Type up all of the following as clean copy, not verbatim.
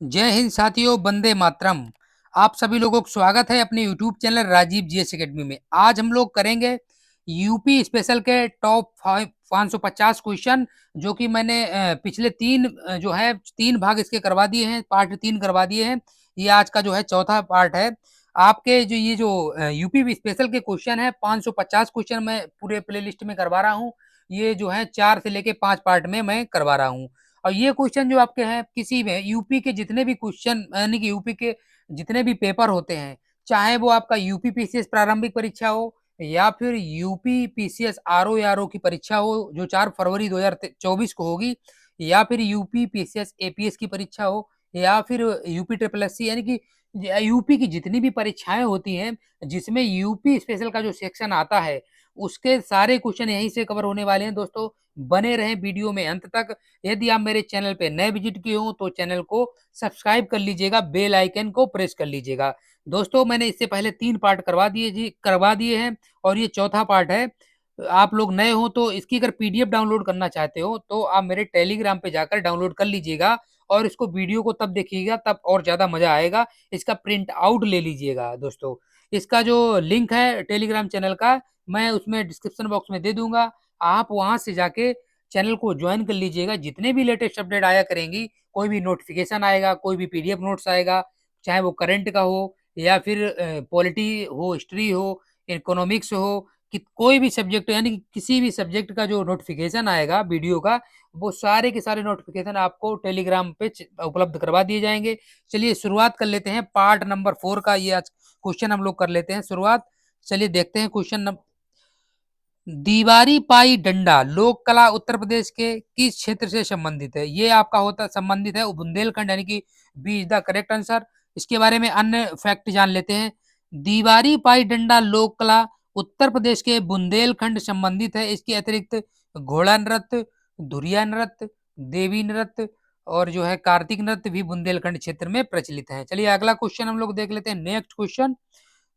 जय हिंद साथियों, वंदे मातरम। आप सभी लोगों को स्वागत है अपने YouTube channel Rajiv GS academy में। आज हम लोग करेंगे यूपी स्पेशल के टॉप 550 क्वेश्चन, जो कि मैंने पिछले तीन भाग इसके करवा दिए हैं, पार्ट 3 करवा दिए हैं। ये आज का जो है चौथा पार्ट है। आपके जो यूपी स्पेशल के क्वेश्चन है, 550 क्वेश्चन मैं पूरे प्लेलिस्ट में करवा रहा हूँ। ये जो है 4 से लेके 5 पार्ट में मैं करवा रहा हूँ। और ये क्वेश्चन जो आपके हैं, किसी में यूपी के जितने भी क्वेश्चन यानी कि यूपी के जितने भी पेपर होते हैं, चाहे वो आपका यूपी पीसीएस प्रारंभिक परीक्षा हो या फिर यूपी पीसीएस आरओ या आरओ की परीक्षा हो जो 4 फरवरी 2024 को होगी, या फिर यूपी पीसीएस एपीएस की परीक्षा हो, या फिर यूपी ट्रिपल एससी, यानी कि यूपी की जितनी भी परीक्षाएं होती हैं जिसमें यूपी स्पेशल का जो सेक्शन आता है, उसके सारे क्वेश्चन यहीं से कवर होने वाले हैं। दोस्तों, बने रहें वीडियो में अंत तक। यदि आप मेरे चैनल पे नए विजिट किए हो तो चैनल को सब्सक्राइब कर लीजिएगा, बेल आइकन को प्रेस कर लीजिएगा। दोस्तों, मैंने इससे पहले 3 पार्ट करवा दिए हैं और ये चौथा पार्ट है। आप लोग नए हो तो इसकी अगर पीडीएफ डाउनलोड करना चाहते हो तो आप मेरे टेलीग्राम पे जाकर डाउनलोड कर लीजिएगा, और इसको वीडियो को तब देखिएगा तब और ज़्यादा मज़ा आएगा। इसका प्रिंट आउट ले लीजिएगा। दोस्तों, इसका जो लिंक है टेलीग्राम चैनल का, मैं उसमें डिस्क्रिप्शन बॉक्स में दे दूंगा। आप वहां से जाके चैनल को ज्वाइन कर लीजिएगा। जितने भी लेटेस्ट अपडेट आया करेंगी, कोई भी नोटिफिकेशन आएगा, कोई भी पीडीएफ नोट्स आएगा, चाहे वो करंट का हो या फिर पॉलिटी हो, हिस्ट्री हो, इकोनॉमिक्स हो, कि कोई भी सब्जेक्ट यानी कि किसी भी सब्जेक्ट का जो नोटिफिकेशन आएगा वीडियो का, वो सारे के सारे नोटिफिकेशन आपको टेलीग्राम पे उपलब्ध करवा दिए जाएंगे। चलिए शुरुआत कर लेते हैं पार्ट नंबर 4 का। ये आज क्वेश्चन हम लोग कर लेते हैं शुरुआत। चलिए देखते हैं क्वेश्चन। दीवारी पाई डंडा लोक कला उत्तर प्रदेश के किस क्षेत्र से संबंधित है? ये आपका होता संबंधित है बुंदेलखंड, यानी कि B is the correct answer. इसके बारे में अन्य फैक्ट जान लेते हैं। दीवारी पाई डंडा लोक कला उत्तर प्रदेश के बुंदेलखंड संबंधित है। इसके अतिरिक्त घोड़ा नृत्य, धुरिया नृत्य, देवी नृत्य और जो है कार्तिक नृत्य भी बुंदेलखंड क्षेत्र में प्रचलित है। चलिए अगला क्वेश्चन हम लोग देख लेते हैं। नेक्स्ट क्वेश्चन,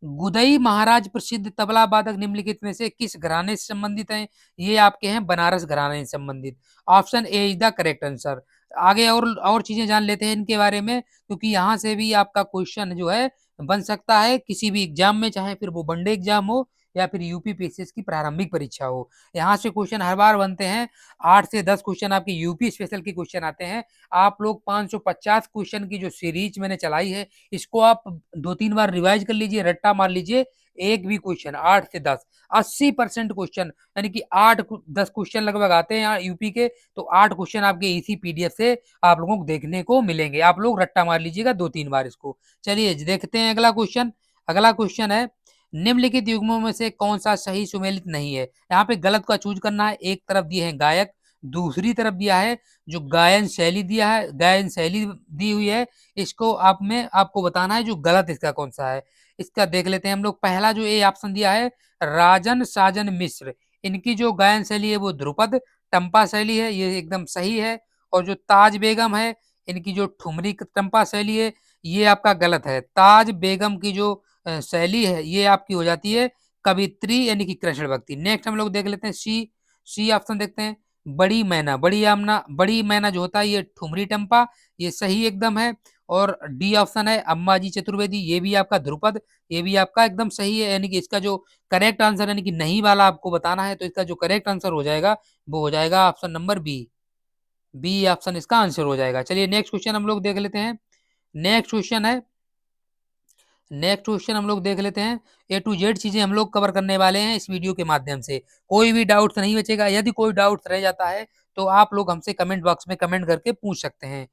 गुदई महाराज प्रसिद्ध तबला वादक निम्नलिखित में से किस घराने से संबंधित हैं? ये आपके हैं बनारस घराने से संबंधित। Option A is the correct answer. आगे और चीजें जान लेते हैं इनके बारे में, क्योंकि यहाँ से भी आपका क्वेश्चन जो है बन सकता है किसी भी एग्जाम में, चाहे फिर वो वनडे एग्जाम हो या फिर यूपी पीसीएस की प्रारंभिक परीक्षा हो। यहाँ से क्वेश्चन हर बार बनते हैं। 8 से 10 क्वेश्चन आपके यूपी स्पेशल के क्वेश्चन आते हैं। आप लोग 550 क्वेश्चन की जो सीरीज मैंने चलाई है, इसको आप 2-3 बार रिवाइज कर लीजिए, रट्टा मार लीजिए। एक भी क्वेश्चन 8 से 10 80% क्वेश्चन, यानी कि 8-10 क्वेश्चन लगभग आते हैं यहाँ यूपी के, तो 8 क्वेश्चन आपके इसी पीडीएफ से आप लोगों को देखने को मिलेंगे। आप लोग रट्टा मार लीजिएगा 2-3 बार इसको। चलिए देखते हैं अगला क्वेश्चन। अगला क्वेश्चन है, निम्नलिखित युग्मों में से कौन सा सही सुमेलित नहीं है? यहाँ पे गलत का चूज करना है। एक तरफ दिए हैं गायक, दूसरी तरफ दिया है जो गायन शैली दिया है, गायन शैली दी हुई है। इसको आपको बताना है जो गलत इसका कौन सा है। इसका देख लेते हैं हम लोग। पहला जो ए ऑप्शन दिया है, राजन साजन मिश्र, इनकी जो गायन शैली है वो ध्रुपद टंपा शैली है, ये एकदम सही है। और जो ताज बेगम है, इनकी जो ठुमरी टंपा शैली है, ये आपका गलत है। ताज बेगम की जो शैली है ये आपकी हो जाती है कवित्री, यानी कि कृष्ण भक्ति। नेक्स्ट हम लोग देख लेते हैं सी। सी ऑप्शन देखते हैं, बड़ी मैना जो होता है ये ठुमरी टंपा, ये सही एकदम है। और डी ऑप्शन है अम्माजी चतुर्वेदी, ये भी आपका ध्रुपद, ये भी आपका एकदम सही है। यानी कि इसका जो करेक्ट आंसर, यानी कि नहीं वाला आपको बताना है, तो इसका जो करेक्ट आंसर हो जाएगा वो हो जाएगा option number B. B option इसका आंसर हो जाएगा। चलिए नेक्स्ट क्वेश्चन हम लोग देख लेते हैं। नेक्स्ट क्वेश्चन है, नेक्स्ट क्वेश्चन हम लोग देख लेते हैं। ए टू जेड चीजें हम लोग कवर करने वाले हैं इस वीडियो के माध्यम से। कोई भी डाउट नहीं बचेगा। यदि कोई डाउट रह जाता है तो आप लोग हमसे कमेंट बॉक्स में कमेंट करके पूछ सकते हैं।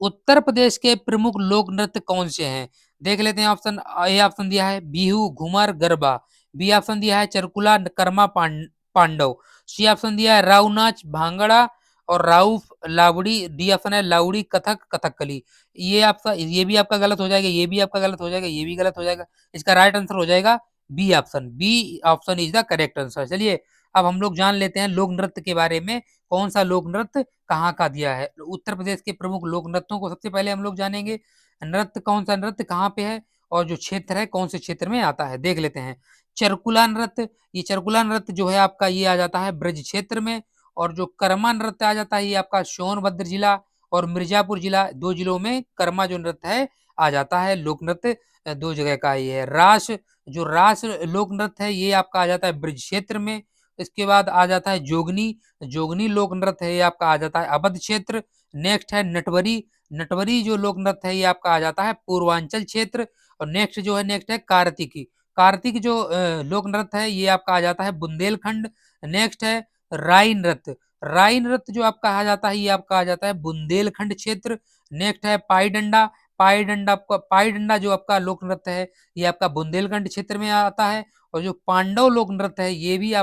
उत्तर प्रदेश के प्रमुख लोक नृत्य कौन से हैं? देख लेते हैं। ऑप्शन ए ऑप्शन दिया है बिहू, घूमर, गरबा। बी ऑप्शन दिया है चरकुला, कर्मा, पांडव। सी ऑप्शन दिया है राव नाच, भांगड़ा और राउफ लावड़ी। डी ऑप्शन है लावड़ी, कथक, कथकली। ये भी आपका गलत हो जाएगा, ये भी आपका गलत हो जाएगा, ये भी गलत हो जाएगा। इसका राइट आंसर हो जाएगा B option. B option is the correct answer. चलिए अब हम लोग जान लेते हैं लोक नृत्य के बारे में। कौन सा लोक नृत्य कहाँ का दिया है? उत्तर प्रदेश के प्रमुख लोक नृत्यों को सबसे पहले हम लोग जानेंगे। नृत्य कौन सा नृत्य कहाँ पे है और जो क्षेत्र है कौन से क्षेत्र में आता है, देख लेते हैं। चरकुला नृत्य, ये चरकुला नृत्य जो है आपका ये आ जाता है ब्रज क्षेत्र में। और जो कर्मा नृत्य आ जाता है ये आपका सोनभद्र जिला और मिर्जापुर जिला 2 जिलों में कर्मा जो नृत्य है आ जाता है। लोक नृत्य 2 जगह का ये है। रास लोक नृत्य है ये आपका आ जाता है ब्रज क्षेत्र में। इसके बाद आ जाता है जोगनी, जोगनी लोक नृत्य है ये आपका आ जाता है अवध क्षेत्र। नेक्स्ट है नटवरी, नटवरी जो लोक नृत्य है ये आपका आ जाता है पूर्वांचल क्षेत्र। और नेक्स्ट है कार्तिकी, कार्तिक जो लोक नृत्य है ये आपका आ जाता है बुंदेलखंड। नेक्स्ट है राई नृत्य, राई नृत्य जो आपका आ जाता है ये आपका आ जाता है बुंदेलखंड क्षेत्र। नेक्स्ट है पाई डंडा, पाई डंडा जो आपका लोक नृत्य है ये आपका बुंदेलखंड क्षेत्र में आता है। और जो पांडव लोक नृत्य है ये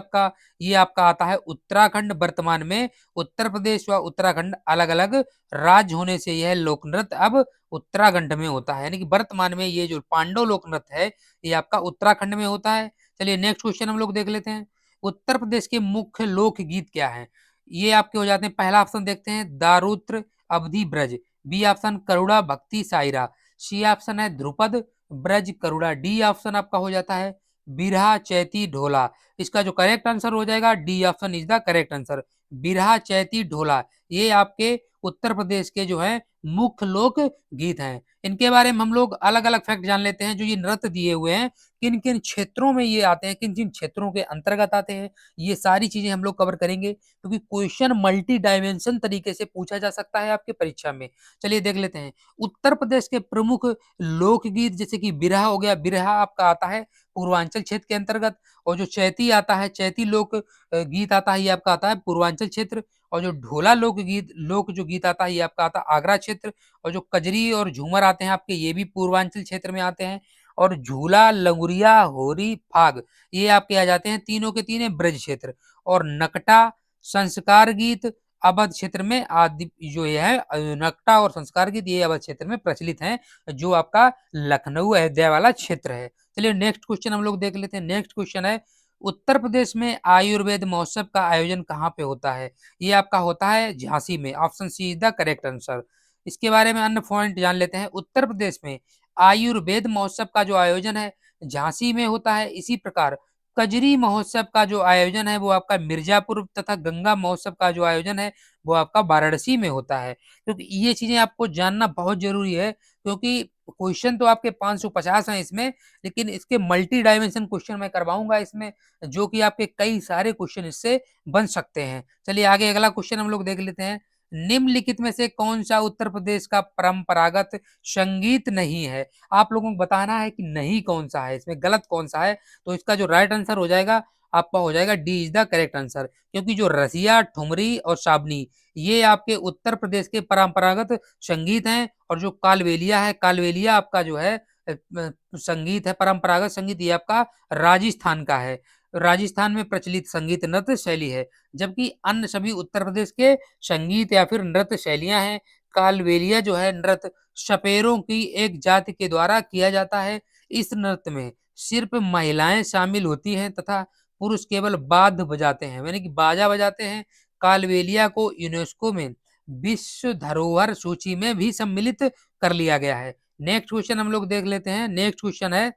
आपका आता है उत्तराखंड। वर्तमान में उत्तर प्रदेश व उत्तराखंड अलग अलग राज्य होने से यह लोक नृत्य अब उत्तराखंड में होता है, यानी कि वर्तमान में ये जो पांडव लोक नृत्य है ये आपका उत्तराखंड में होता है। चलिए नेक्स्ट क्वेश्चन हम लोग देख लेते हैं। उत्तर प्रदेश के मुख्य लोकगीत क्या है? ये आपके हो जाते हैं। पहला ऑप्शन देखते हैं दारूत्र अवधि ब्रज, बी ऑप्शन करुणा भक्ति सायरा, सी ऑप्शन है ध्रुपद ब्रज करुणा, डी ऑप्शन आपका हो जाता है बिरहा चैती ढोला। इसका जो करेक्ट आंसर हो जाएगा D option is the correct answer, बिरहा चैती ढोला। ये आपके उत्तर प्रदेश के जो है मुख्य लोक गीत हैं। इनके बारे में हम लोग अलग अलग फैक्ट जान लेते हैं। जो ये नृत्य दिए हुए हैं किन किन क्षेत्रों में ये आते हैं, किन किन क्षेत्रों के अंतर्गत आते हैं, ये सारी चीजें हम लोग कवर करेंगे, क्योंकि क्वेश्चन मल्टी डायमेंशन तरीके से पूछा जा सकता है आपके परीक्षा में। चलिए देख लेते हैं। उत्तर प्रदेश के प्रमुख लोकगीत जैसे कि बिरहा हो गया, बिरहा आपका आता है पूर्वांचल क्षेत्र के अंतर्गत। और जो चैती आता है, चैती लोक गीत आता है ये आपका आता है पूर्वांचल क्षेत्र। और जो ढोला लोक जो गीत आता है ये आपका आता है आगरा क्षेत्र। और जो कजरी और झूमर आते हैं आपके ये भी पूर्वांचल क्षेत्र में आते हैं। और झूला लंगुरिया होरी फाग ये आपके आ जाते हैं तीनों के तीन ब्रज क्षेत्र। और नकटा संस्कार गीत अवध क्षेत्र में आदि जो ये है नकटा और संस्कार गीत ये अवध क्षेत्र में प्रचलित हैं, जो आपका लखनऊ अयोध्या वाला क्षेत्र है। चलिए नेक्स्ट क्वेश्चन हम लोग देख लेते हैं। नेक्स्ट क्वेश्चन है उत्तर प्रदेश में आयुर्वेद महोत्सव का आयोजन कहाँ पे होता है? ये आपका होता है झांसी में, option C is the correct answer. इसके बारे में अन्य पॉइंट जान लेते हैं। उत्तर प्रदेश में आयुर्वेद महोत्सव का जो आयोजन है झांसी में होता है। इसी प्रकार कजरी महोत्सव का जो आयोजन है वो आपका मिर्जापुर, तथा गंगा महोत्सव का जो आयोजन है वो आपका वाराणसी में होता है। क्योंकि ये चीजें आपको जानना बहुत जरूरी है, क्योंकि क्वेश्चन तो आपके 550 हैं इसमें, लेकिन इसके मल्टी डायमेंशन क्वेश्चन मैं करवाऊंगा इसमें, जो कि आपके कई सारे क्वेश्चन इससे बन सकते हैं। चलिए आगे अगला क्वेश्चन हम लोग देख लेते हैं। निम्नलिखित में से कौन सा उत्तर प्रदेश का परंपरागत संगीत नहीं है? आप लोगों को बताना है कि नहीं कौन सा है, इसमें गलत कौन सा है। तो इसका जो राइट आंसर हो जाएगा आपका हो जाएगा D is the correct answer. क्योंकि जो रसिया, ठुमरी और साबनी ये आपके उत्तर प्रदेश के परंपरागत संगीत हैं। और जो कालबेलिया है, कालबेलिया आपका जो है संगीत है, परंपरागत संगीत, ये आपका राजस्थान का है। राजस्थान में प्रचलित संगीत नृत्य शैली है। जबकि अन्य सभी उत्तर प्रदेश के संगीत या फिर नृत्य शैलियां हैं। कालबेलिया जो है नृत्य सपेरों की एक जाति के द्वारा किया जाता है। इस नृत्य में सिर्फ महिलाएं शामिल होती हैं तथा पुरुष केवल वाद्य बजाते हैं, यानी कि बाजा बजाते हैं। कालबेलिया को यूनेस्को में विश्व धरोहर सूची में भी सम्मिलित कर लिया गया है। नेक्स्ट क्वेश्चन हम लोग देख लेते हैं। नेक्स्ट क्वेश्चन है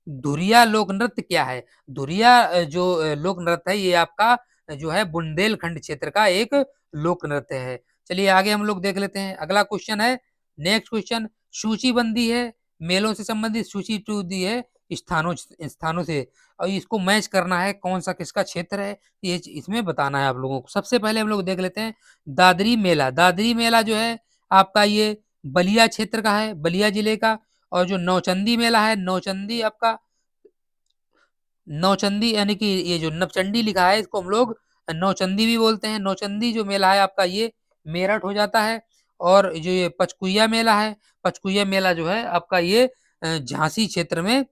धुरिया लोक नृत्य क्या है? धुरिया जो लोक नृत्य है ये आपका जो है बुंदेलखंड क्षेत्र का एक लोक नृत्य है। चलिए आगे हम लोग देख लेते हैं। अगला क्वेश्चन है नेक्स्ट क्वेश्चन, सूचीबंदी है मेलों से संबंधित, सूची टू दी है स्थानों से, और इसको मैच करना है कौन सा किसका क्षेत्र है, ये इसमें बताना है आप लोगों को। सबसे पहले हम लोग देख लेते हैं दादरी मेला। दादरी मेला जो है आपका ये बलिया क्षेत्र का है, बलिया जिले का। और जो नौचंदी मेला है, नौचंदी आपका नौचंदी यानी कि ये जो नवचंडी लिखा है इसको हम लोग नौचंदी भी बोलते हैं। नौचंदी जो मेला है आपका ये मेरठ हो जाता है। और जो ये पचकुया मेला है, पचकुया मेला जो है आपका ये झांसी क्षेत्र में,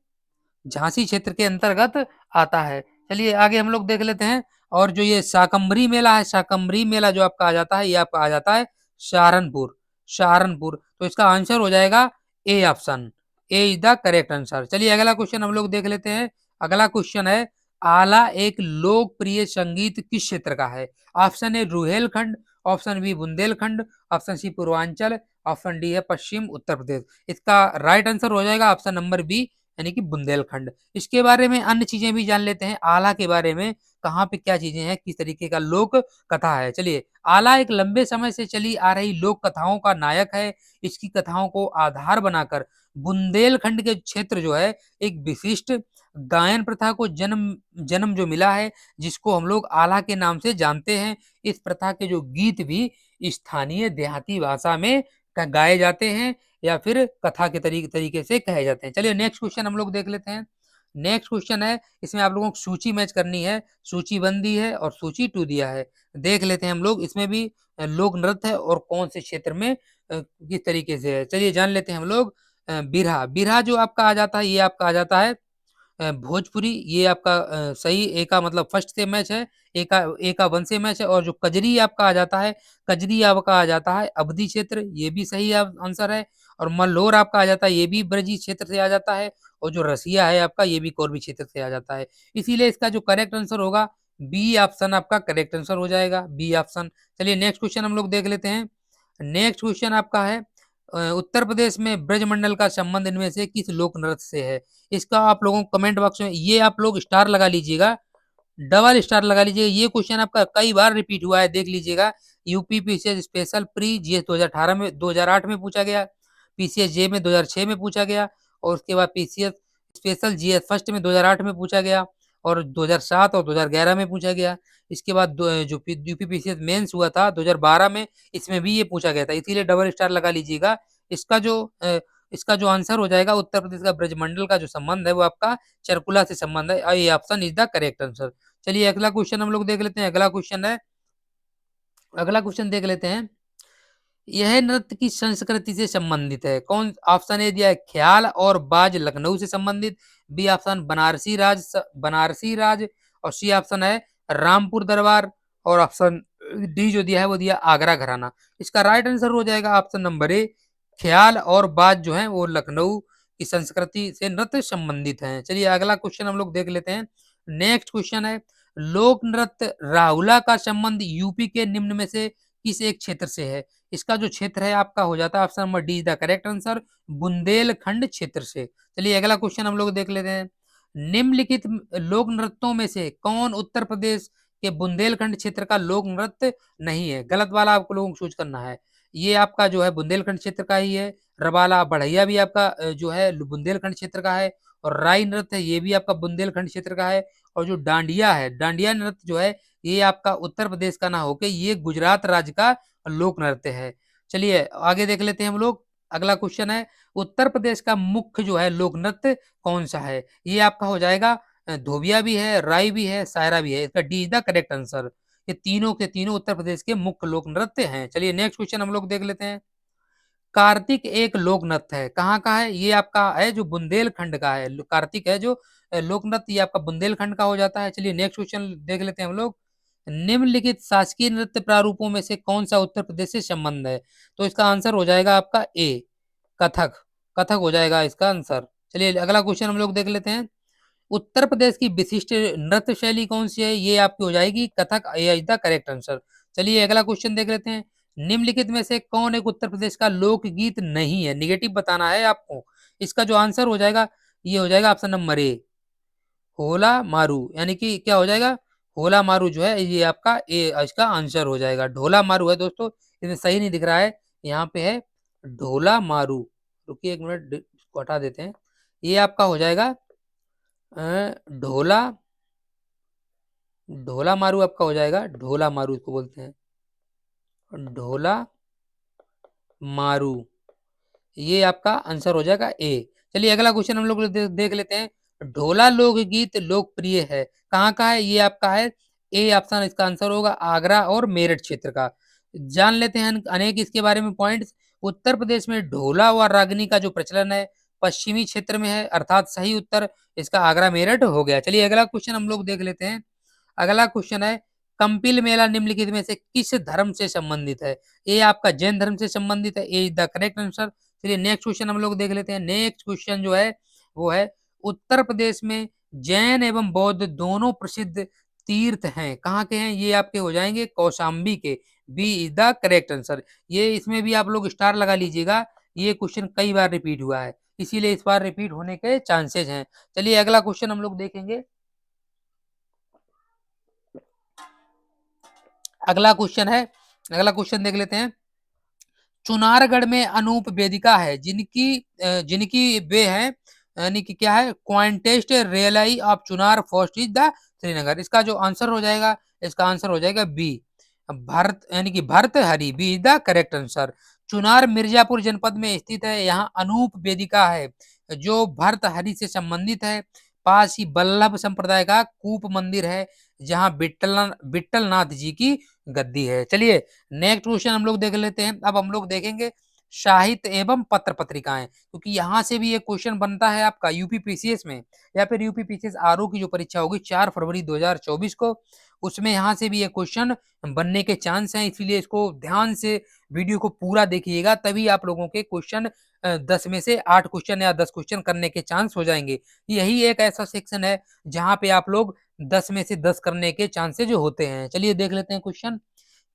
झांसी क्षेत्र के अंतर्गत आता है। चलिए आगे हम लोग देख लेते हैं। और जो ये शाकंभरी मेला है, शाकंभरी मेला जो आपका आ जाता है ये आपका आ जाता है सहारनपुर, सहारनपुर। तो इसका आंसर हो जाएगा A option, A is the correct answer. चलिए अगला क्वेश्चन हम लोग देख लेते हैं। अगला क्वेश्चन है आला एक लोकप्रिय संगीत किस क्षेत्र का है? Option A Rohilkhand, option B Bundelkhand, option C Purvanchal, option D है पश्चिम उत्तर प्रदेश। इसका राइट आंसर हो जाएगा ऑप्शन नंबर बी, यानी कि बुंदेलखंड। इसके बारे में अन्य चीजें भी जान लेते हैं आला के बारे में। कहाँ पे क्या चीजें हैं, किस तरीके का लोक कथा है। चलिए, आला एक लंबे समय से चली आ रही लोक कथाओं का नायक है। इसकी कथाओं को आधार बनाकर बुंदेलखंड के क्षेत्र जो है एक विशिष्ट गायन प्रथा को जन्म जन्म जो मिला है, जिसको हम लोग आला के नाम से जानते हैं। इस प्रथा के जो गीत भी स्थानीय देहाती भाषा में गाए जाते हैं या फिर कथा के तरीके से कहे जाते हैं। चलिए नेक्स्ट क्वेश्चन हम लोग देख लेते हैं। नेक्स्ट क्वेश्चन है, इसमें आप लोगों को सूची मैच करनी है। सूची 1 दी है और सूची 2 दिया है। देख लेते हैं हम लोग, इसमें भी लोक नृत्य है और कौन से क्षेत्र में किस तरीके से है। चलिए जान लेते हैं हम लोग। बिरहा, बिरहा जो आपका आ जाता है, ये आपका आ जाता है भोजपुरी। ये आपका सही ए का मतलब फर्स्ट से मैच है, ए का 1 से मैच है। और जो कजरी आपका आ जाता है, कजरी आपका आ जाता है अवधी क्षेत्र, ये भी सही आंसर है। और मल्होर आपका आ जाता है, ये भी ब्रजी क्षेत्र से आ जाता है। और जो रसिया है आपका, ये भी कोरबी क्षेत्र से आ जाता है। इसीलिए इसका जो करेक्ट आंसर होगा, बी ऑप्शन आपका करेक्ट आंसर हो जाएगा, बी ऑप्शन। चलिए नेक्स्ट क्वेश्चन हम लोग देख लेते हैं। नेक्स्ट क्वेश्चन आपका है, उत्तर प्रदेश में ब्रजमंडल का संबंध इनमें से किस लोक नृत्य से है। इसका आप लोगों को कमेंट बॉक्स में ये आप लोग स्टार लगा लीजिएगा, डबल स्टार लगा लीजिएगा। ये क्वेश्चन आपका कई बार रिपीट हुआ है, देख लीजिएगा। UP PCS special pre GS 2018 में 2008 में पूछा गया, पीसीएस जे में 2006 में पूछा गया, और उसके बाद पीसीएस स्पेशल जीएस फर्स्ट में 2008 में पूछा गया, और 2007 और 2011 में पूछा गया। इसके बाद जो यूपी पीसीएस मेंस हुआ था 2012 में, इसमें भी ये पूछा गया था, इसीलिए डबल स्टार लगा लीजिएगा। इसका जो इसका जो आंसर हो जाएगा, उत्तर प्रदेश का ब्रजमंडल का जो संबंध है वो आपका चरकुला से संबंध है। ये option is the correct answer. चलिए अगला क्वेश्चन हम लोग देख लेते हैं। अगला क्वेश्चन देख लेते हैं। यह नृत्य की संस्कृति से संबंधित है। कौन ऑप्शन ए दिया है, ख्याल और बाज लखनऊ से संबंधित, बी ऑप्शन बनारसी राज, और सी ऑप्शन है रामपुर दरबार, और ऑप्शन डी जो दिया है वो दिया आगरा घराना। इसका राइट आंसर हो जाएगा ऑप्शन नंबर ए, ख्याल और बाज जो है वो लखनऊ की संस्कृति से नृत्य संबंधित है। चलिए अगला क्वेश्चन हम लोग देख लेते हैं। नेक्स्ट क्वेश्चन है, लोक नृत्य राहुला का संबंध यूपी के निम्न में से किस एक क्षेत्र से है। इसका जो क्षेत्र है आपका हो जाता है option number D is the correct answer, Bundelkhand क्षेत्र से। चलिए अगला क्वेश्चन हम लोग देख लेते हैं। निम्नलिखित लोक नृत्यों में से कौन उत्तर प्रदेश के बुंदेलखंड क्षेत्र का लोक नृत्य नहीं है। गलत वाला आपको लोगों को चूज करना है। ये आपका जो है बुंदेलखंड क्षेत्र का ही है। रबाला बढ़ैया भी आपका जो है बुंदेलखंड क्षेत्र का है। और राई नृत्य है, ये भी आपका बुंदेलखंड क्षेत्र का है। और जो डांडिया है, डांडिया नृत्य जो है ये आपका उत्तर प्रदेश का ना होके ये गुजरात राज्य का लोक नृत्य है। चलिए आगे देख लेते हैं हम लोग। अगला क्वेश्चन है, उत्तर प्रदेश का मुख्य जो है लोक नृत्य कौन सा है। ये आपका हो जाएगा धोबिया भी है, राई भी है, सायरा भी है। इसका D is the correct answer. ये तीनों के तीनों उत्तर प्रदेश के मुख्य लोक नृत्य हैं। चलिए नेक्स्ट क्वेश्चन हम लोग देख लेते हैं। कार्तिक एक लोक नृत्य है, कहाँ का है। ये आपका है जो बुंदेलखंड का है। कार्तिक है जो लोक नृत्य, ये आपका बुंदेलखंड का हो जाता है। चलिए नेक्स्ट क्वेश्चन देख लेते हैं हम लोग। निम्नलिखित शासकीय नृत्य प्रारूपों में से कौन सा उत्तर प्रदेश से संबंध है। तो इसका आंसर हो जाएगा आपका ए, कथक। कथक हो जाएगा इसका आंसर। चलिए अगला क्वेश्चन हम लोग देख लेते हैं। उत्तर प्रदेश की विशिष्ट नृत्य शैली कौन सी है। ये आपकी हो जाएगी कथक, ए इज द करेक्ट आंसर। चलिए अगला क्वेश्चन देख लेते हैं। निम्नलिखित में से कौन एक उत्तर प्रदेश का लोकगीत नहीं है। निगेटिव बताना है आपको। इसका जो आंसर हो जाएगा, ये हो जाएगा ऑप्शन नंबर ए, होला मारू। यानी कि क्या हो जाएगा, होला मारू जो है ये आपका ए इसका आंसर हो जाएगा। ढोला मारू है दोस्तों, इसमें सही नहीं दिख रहा है, यहाँ पे है ढोला मारू। रुकिए एक मिनट, इसको हटा देते हैं। ये आपका हो जाएगा ढोला, ढोला मारू आपका हो जाएगा, ढोला मारू इसको बोलते हैं, ढोला मारू। ये आपका आंसर हो जाएगा ए। चलिए अगला क्वेश्चन हम लोग देख लेते हैं। ढोला लोकगीत लोकप्रिय है, कहाँ का है। ये आपका है ए ऑप्शन, इसका आंसर होगा आगरा और मेरठ क्षेत्र का। जान लेते हैं अनेक इसके बारे में पॉइंट्स। उत्तर प्रदेश में ढोला व रागनी का जो प्रचलन है पश्चिमी क्षेत्र में है, अर्थात सही उत्तर इसका आगरा मेरठ हो गया। चलिए अगला क्वेश्चन हम लोग देख लेते हैं। अगला क्वेश्चन है, कंपिल मेला निम्नलिखित में से किस धर्म से संबंधित है। ए आपका जैन धर्म से संबंधित है, ए इज द करेक्ट आंसर। चलिए नेक्स्ट क्वेश्चन हम लोग देख लेते हैं। नेक्स्ट क्वेश्चन जो है वो है, उत्तर प्रदेश में जैन एवं बौद्ध दोनों प्रसिद्ध तीर्थ हैं, कहाँ के हैं। ये आपके हो जाएंगे कौशाम्बी के, B is the correct answer. ये इसमें भी आप लोग स्टार लगा लीजिएगा, ये क्वेश्चन कई बार रिपीट हुआ है, इसीलिए इस बार रिपीट होने के चांसेस हैं। चलिए अगला क्वेश्चन हम लोग देखेंगे। अगला क्वेश्चन देख लेते हैं। चुनारगढ़ में अनूप वेदिका है जिनकी वे हैं यानी कि क्या है, क्वांटेस्ट रियलाई of Chunar first is the Srinagar. इसका जो आंसर हो जाएगा, इसका आंसर हो जाएगा बी, भरत यानी कि Bhartrihari, B is the correct answer. Chunar Mirzapur जनपद में स्थित है। यहाँ अनूप वेदिका है जो भर्तहरि से संबंधित है। पास ही बल्लभ संप्रदाय का कूप मंदिर है जहाँ विट्ठल नाथ जी की गद्दी है। चलिए नेक्स्ट क्वेश्चन हम लोग देख लेते हैं। अब हम लोग देखेंगे साहित्य एवं पत्र पत्रिकाएं, क्योंकि यहाँ से भी एक क्वेश्चन बनता है आपका यूपी पीसीएस में या फिर यूपी पीसीएस आरओ की जो परीक्षा होगी 4 फरवरी 2024 को, उसमें यहाँ से भी एक क्वेश्चन बनने के चांस हैं। इसलिए इसको ध्यान से वीडियो को पूरा देखिएगा, तभी आप लोगों के क्वेश्चन 10 में से 8 क्वेश्चन या 10 क्वेश्चन करने के चांस हो जाएंगे। यही एक ऐसा सेक्शन है जहाँ पे आप लोग 10 में से 10 करने के चांसेज होते हैं। चलिए देख लेते हैं क्वेश्चन।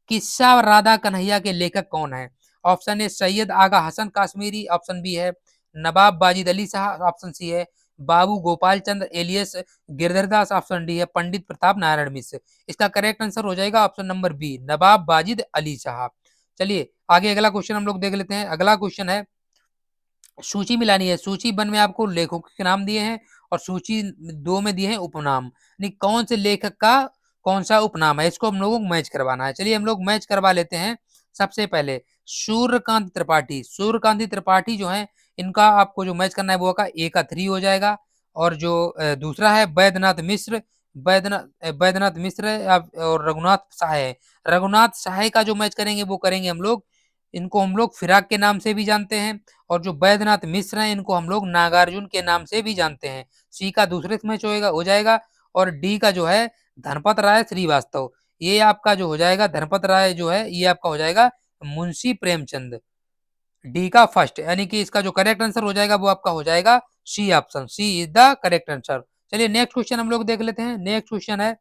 किस्सा राधा कन्हैया के लेखक कौन है? Option A Syed Agha Hasan Kashmiri, option B है नवाब वाजिद अली शाह, ऑप्शन सी है Babu Gopal Chandra alias Girdhardas, option D है पंडित प्रताप नारायण मिश्र। इसका करेक्ट आंसर हो जाएगा ऑप्शन नंबर बी, नवाब वाजिद अली शाह। चलिए आगे अगला क्वेश्चन हम लोग देख लेते हैं। अगला क्वेश्चन है, सूची मिलानी है। सूची 1 में आपको लेखकों के नाम दिए हैं और सूची 2 में दिए हैं उपनाम, यानी कौन से लेखक का कौन सा उपनाम है, इसको हम लोगों को मैच करवाना है। चलिए हम लोग मैच करवा लेते हैं। सबसे पहले सूर्यकांत त्रिपाठी, सूर्यकांत त्रिपाठी जो है इनका आपको जो मैच करना है वो का ए का 3 हो जाएगा। और जो दूसरा है वैद्यनाथ मिश्र, वैद्यनाथ मिश्र और रघुनाथ सहाय, रघुनाथ सहाय का जो मैच करेंगे वो करेंगे हम लोग, इनको हम लोग फिराक के नाम से भी जानते हैं। और जो वैद्यनाथ मिश्र हैं इनको हम लोग नागार्जुन के नाम से भी जानते हैं। सी का दूसरे मैच हो जाएगा। और डी का जो है धनपत राय श्रीवास्तव, ये आपका जो हो जाएगा धनपत राय जो है ये आपका हो जाएगा मुंशी प्रेमचंद। डी का फर्स्ट, यानी कि इसका जो करेक्ट आंसर हो जाएगा वो आपका हो जाएगा C option, C is the correct answer. चलिए नेक्स्ट क्वेश्चन हम लोग देख लेते हैं। नेक्स्ट क्वेश्चन है,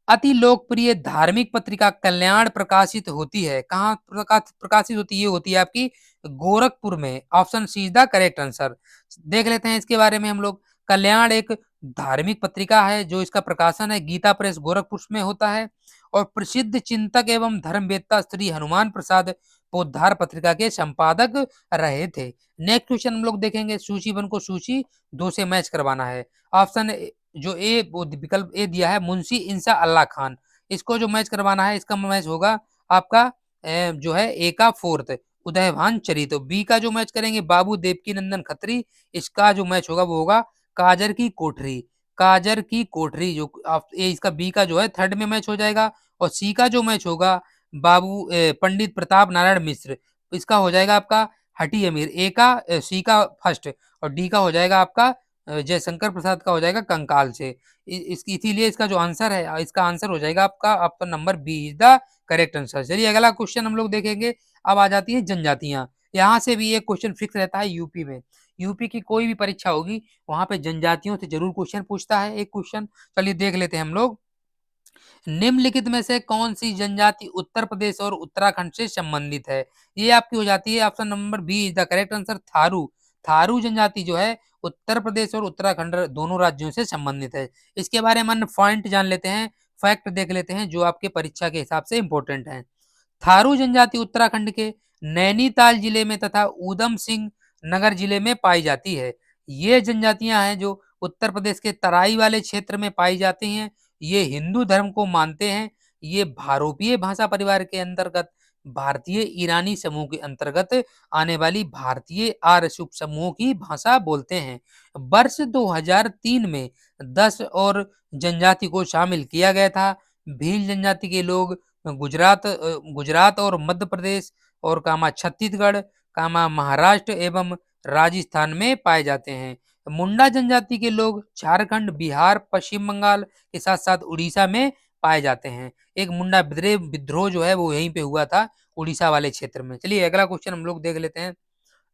अति लोकप्रिय धार्मिक पत्रिका कल्याण प्रकाशित होती है कहाँ प्रकाशित होती है? ये होती है आपकी गोरखपुर में, option C is the correct answer. देख लेते हैं इसके बारे में हम लोग। कल्याण एक धार्मिक पत्रिका है जो इसका प्रकाशन है गीता प्रेस गोरखपुर में होता है। और प्रसिद्ध चिंतक एवं धर्मवेत्ता श्री हनुमान प्रसाद पोद्दार पत्रिका के संपादक रहे थे। नेक्स्ट क्वेश्चन हम लोग देखेंगे। सूची 1 को सूची 2 से मैच करवाना है। ऑप्शन जो ए विकल्प ए दिया है मुंशी इंसा अल्लाह खान, इसको जो मैच करवाना है इसका मैच होगा आपका जो है ए का 4th उदयभान चरित। बी का जो मैच करेंगे बाबू देवकी नंदन खत्री, इसका जो मैच होगा वो होगा काजर की कोठरी, काजर की कोठरी जो ए इसका बी का जो है 3rd में मैच हो जाएगा। और सी का जो मैच होगा बाबू पंडित प्रताप नारायण मिश्र, इसका हो जाएगा आपका हटी अमीर। ए का सी का फर्स्ट और डी का हो जाएगा आपका जयशंकर प्रसाद का हो जाएगा कंकाल से। इसीलिए इसका जो आंसर है इसका आंसर हो जाएगा आपका option number B is the correct answer. चलिए अगला क्वेश्चन हम लोग देखेंगे। अब आ जाती है जनजातियां। यहाँ से भी एक क्वेश्चन फिक्स रहता है यूपी में, यूपी की कोई भी परीक्षा होगी वहां पे जनजातियों से जरूर क्वेश्चन पूछता है एक क्वेश्चन। चलिए देख लेते हैं हम लोग। निम्नलिखित में से कौन सी जनजाति उत्तर प्रदेश और उत्तराखंड से संबंधित है? ये आपकी हो जाती है option number B is the correct answer, Tharu. Tharu जनजाति जो है उत्तर प्रदेश और उत्तराखंड दोनों राज्यों से संबंधित है। इसके बारे में पॉइंट जान लेते हैं, फैक्ट देख लेते हैं जो आपके परीक्षा के हिसाब से इंपॉर्टेंट है। थारू जनजाति उत्तराखंड के नैनीताल जिले में तथा ऊधम सिंह नगर जिले में पाई जाती है। ये जनजातियां हैं जो उत्तर प्रदेश के तराई वाले क्षेत्र में पाई जाती हैं। ये हिंदू धर्म को मानते हैं। ये भारोपीय भाषा परिवार के अंतर्गत भारतीय ईरानी समूह के अंतर्गत आने वाली भारतीय आर्य उप समूह की भाषा बोलते हैं। वर्ष 2003 में 10 और जनजाति को शामिल किया गया था। भील जनजाति के लोग गुजरात और मध्य प्रदेश और कामा छत्तीसगढ़ कामा महाराष्ट्र एवं राजस्थान में पाए जाते हैं। मुंडा जनजाति के लोग झारखंड, बिहार, पश्चिम बंगाल के साथ साथ उड़ीसा में पाए जाते हैं। एक मुंडा विद्रोह जो है वो यहीं पे हुआ था उड़ीसा वाले क्षेत्र में। चलिए अगला क्वेश्चन हम लोग देख लेते हैं।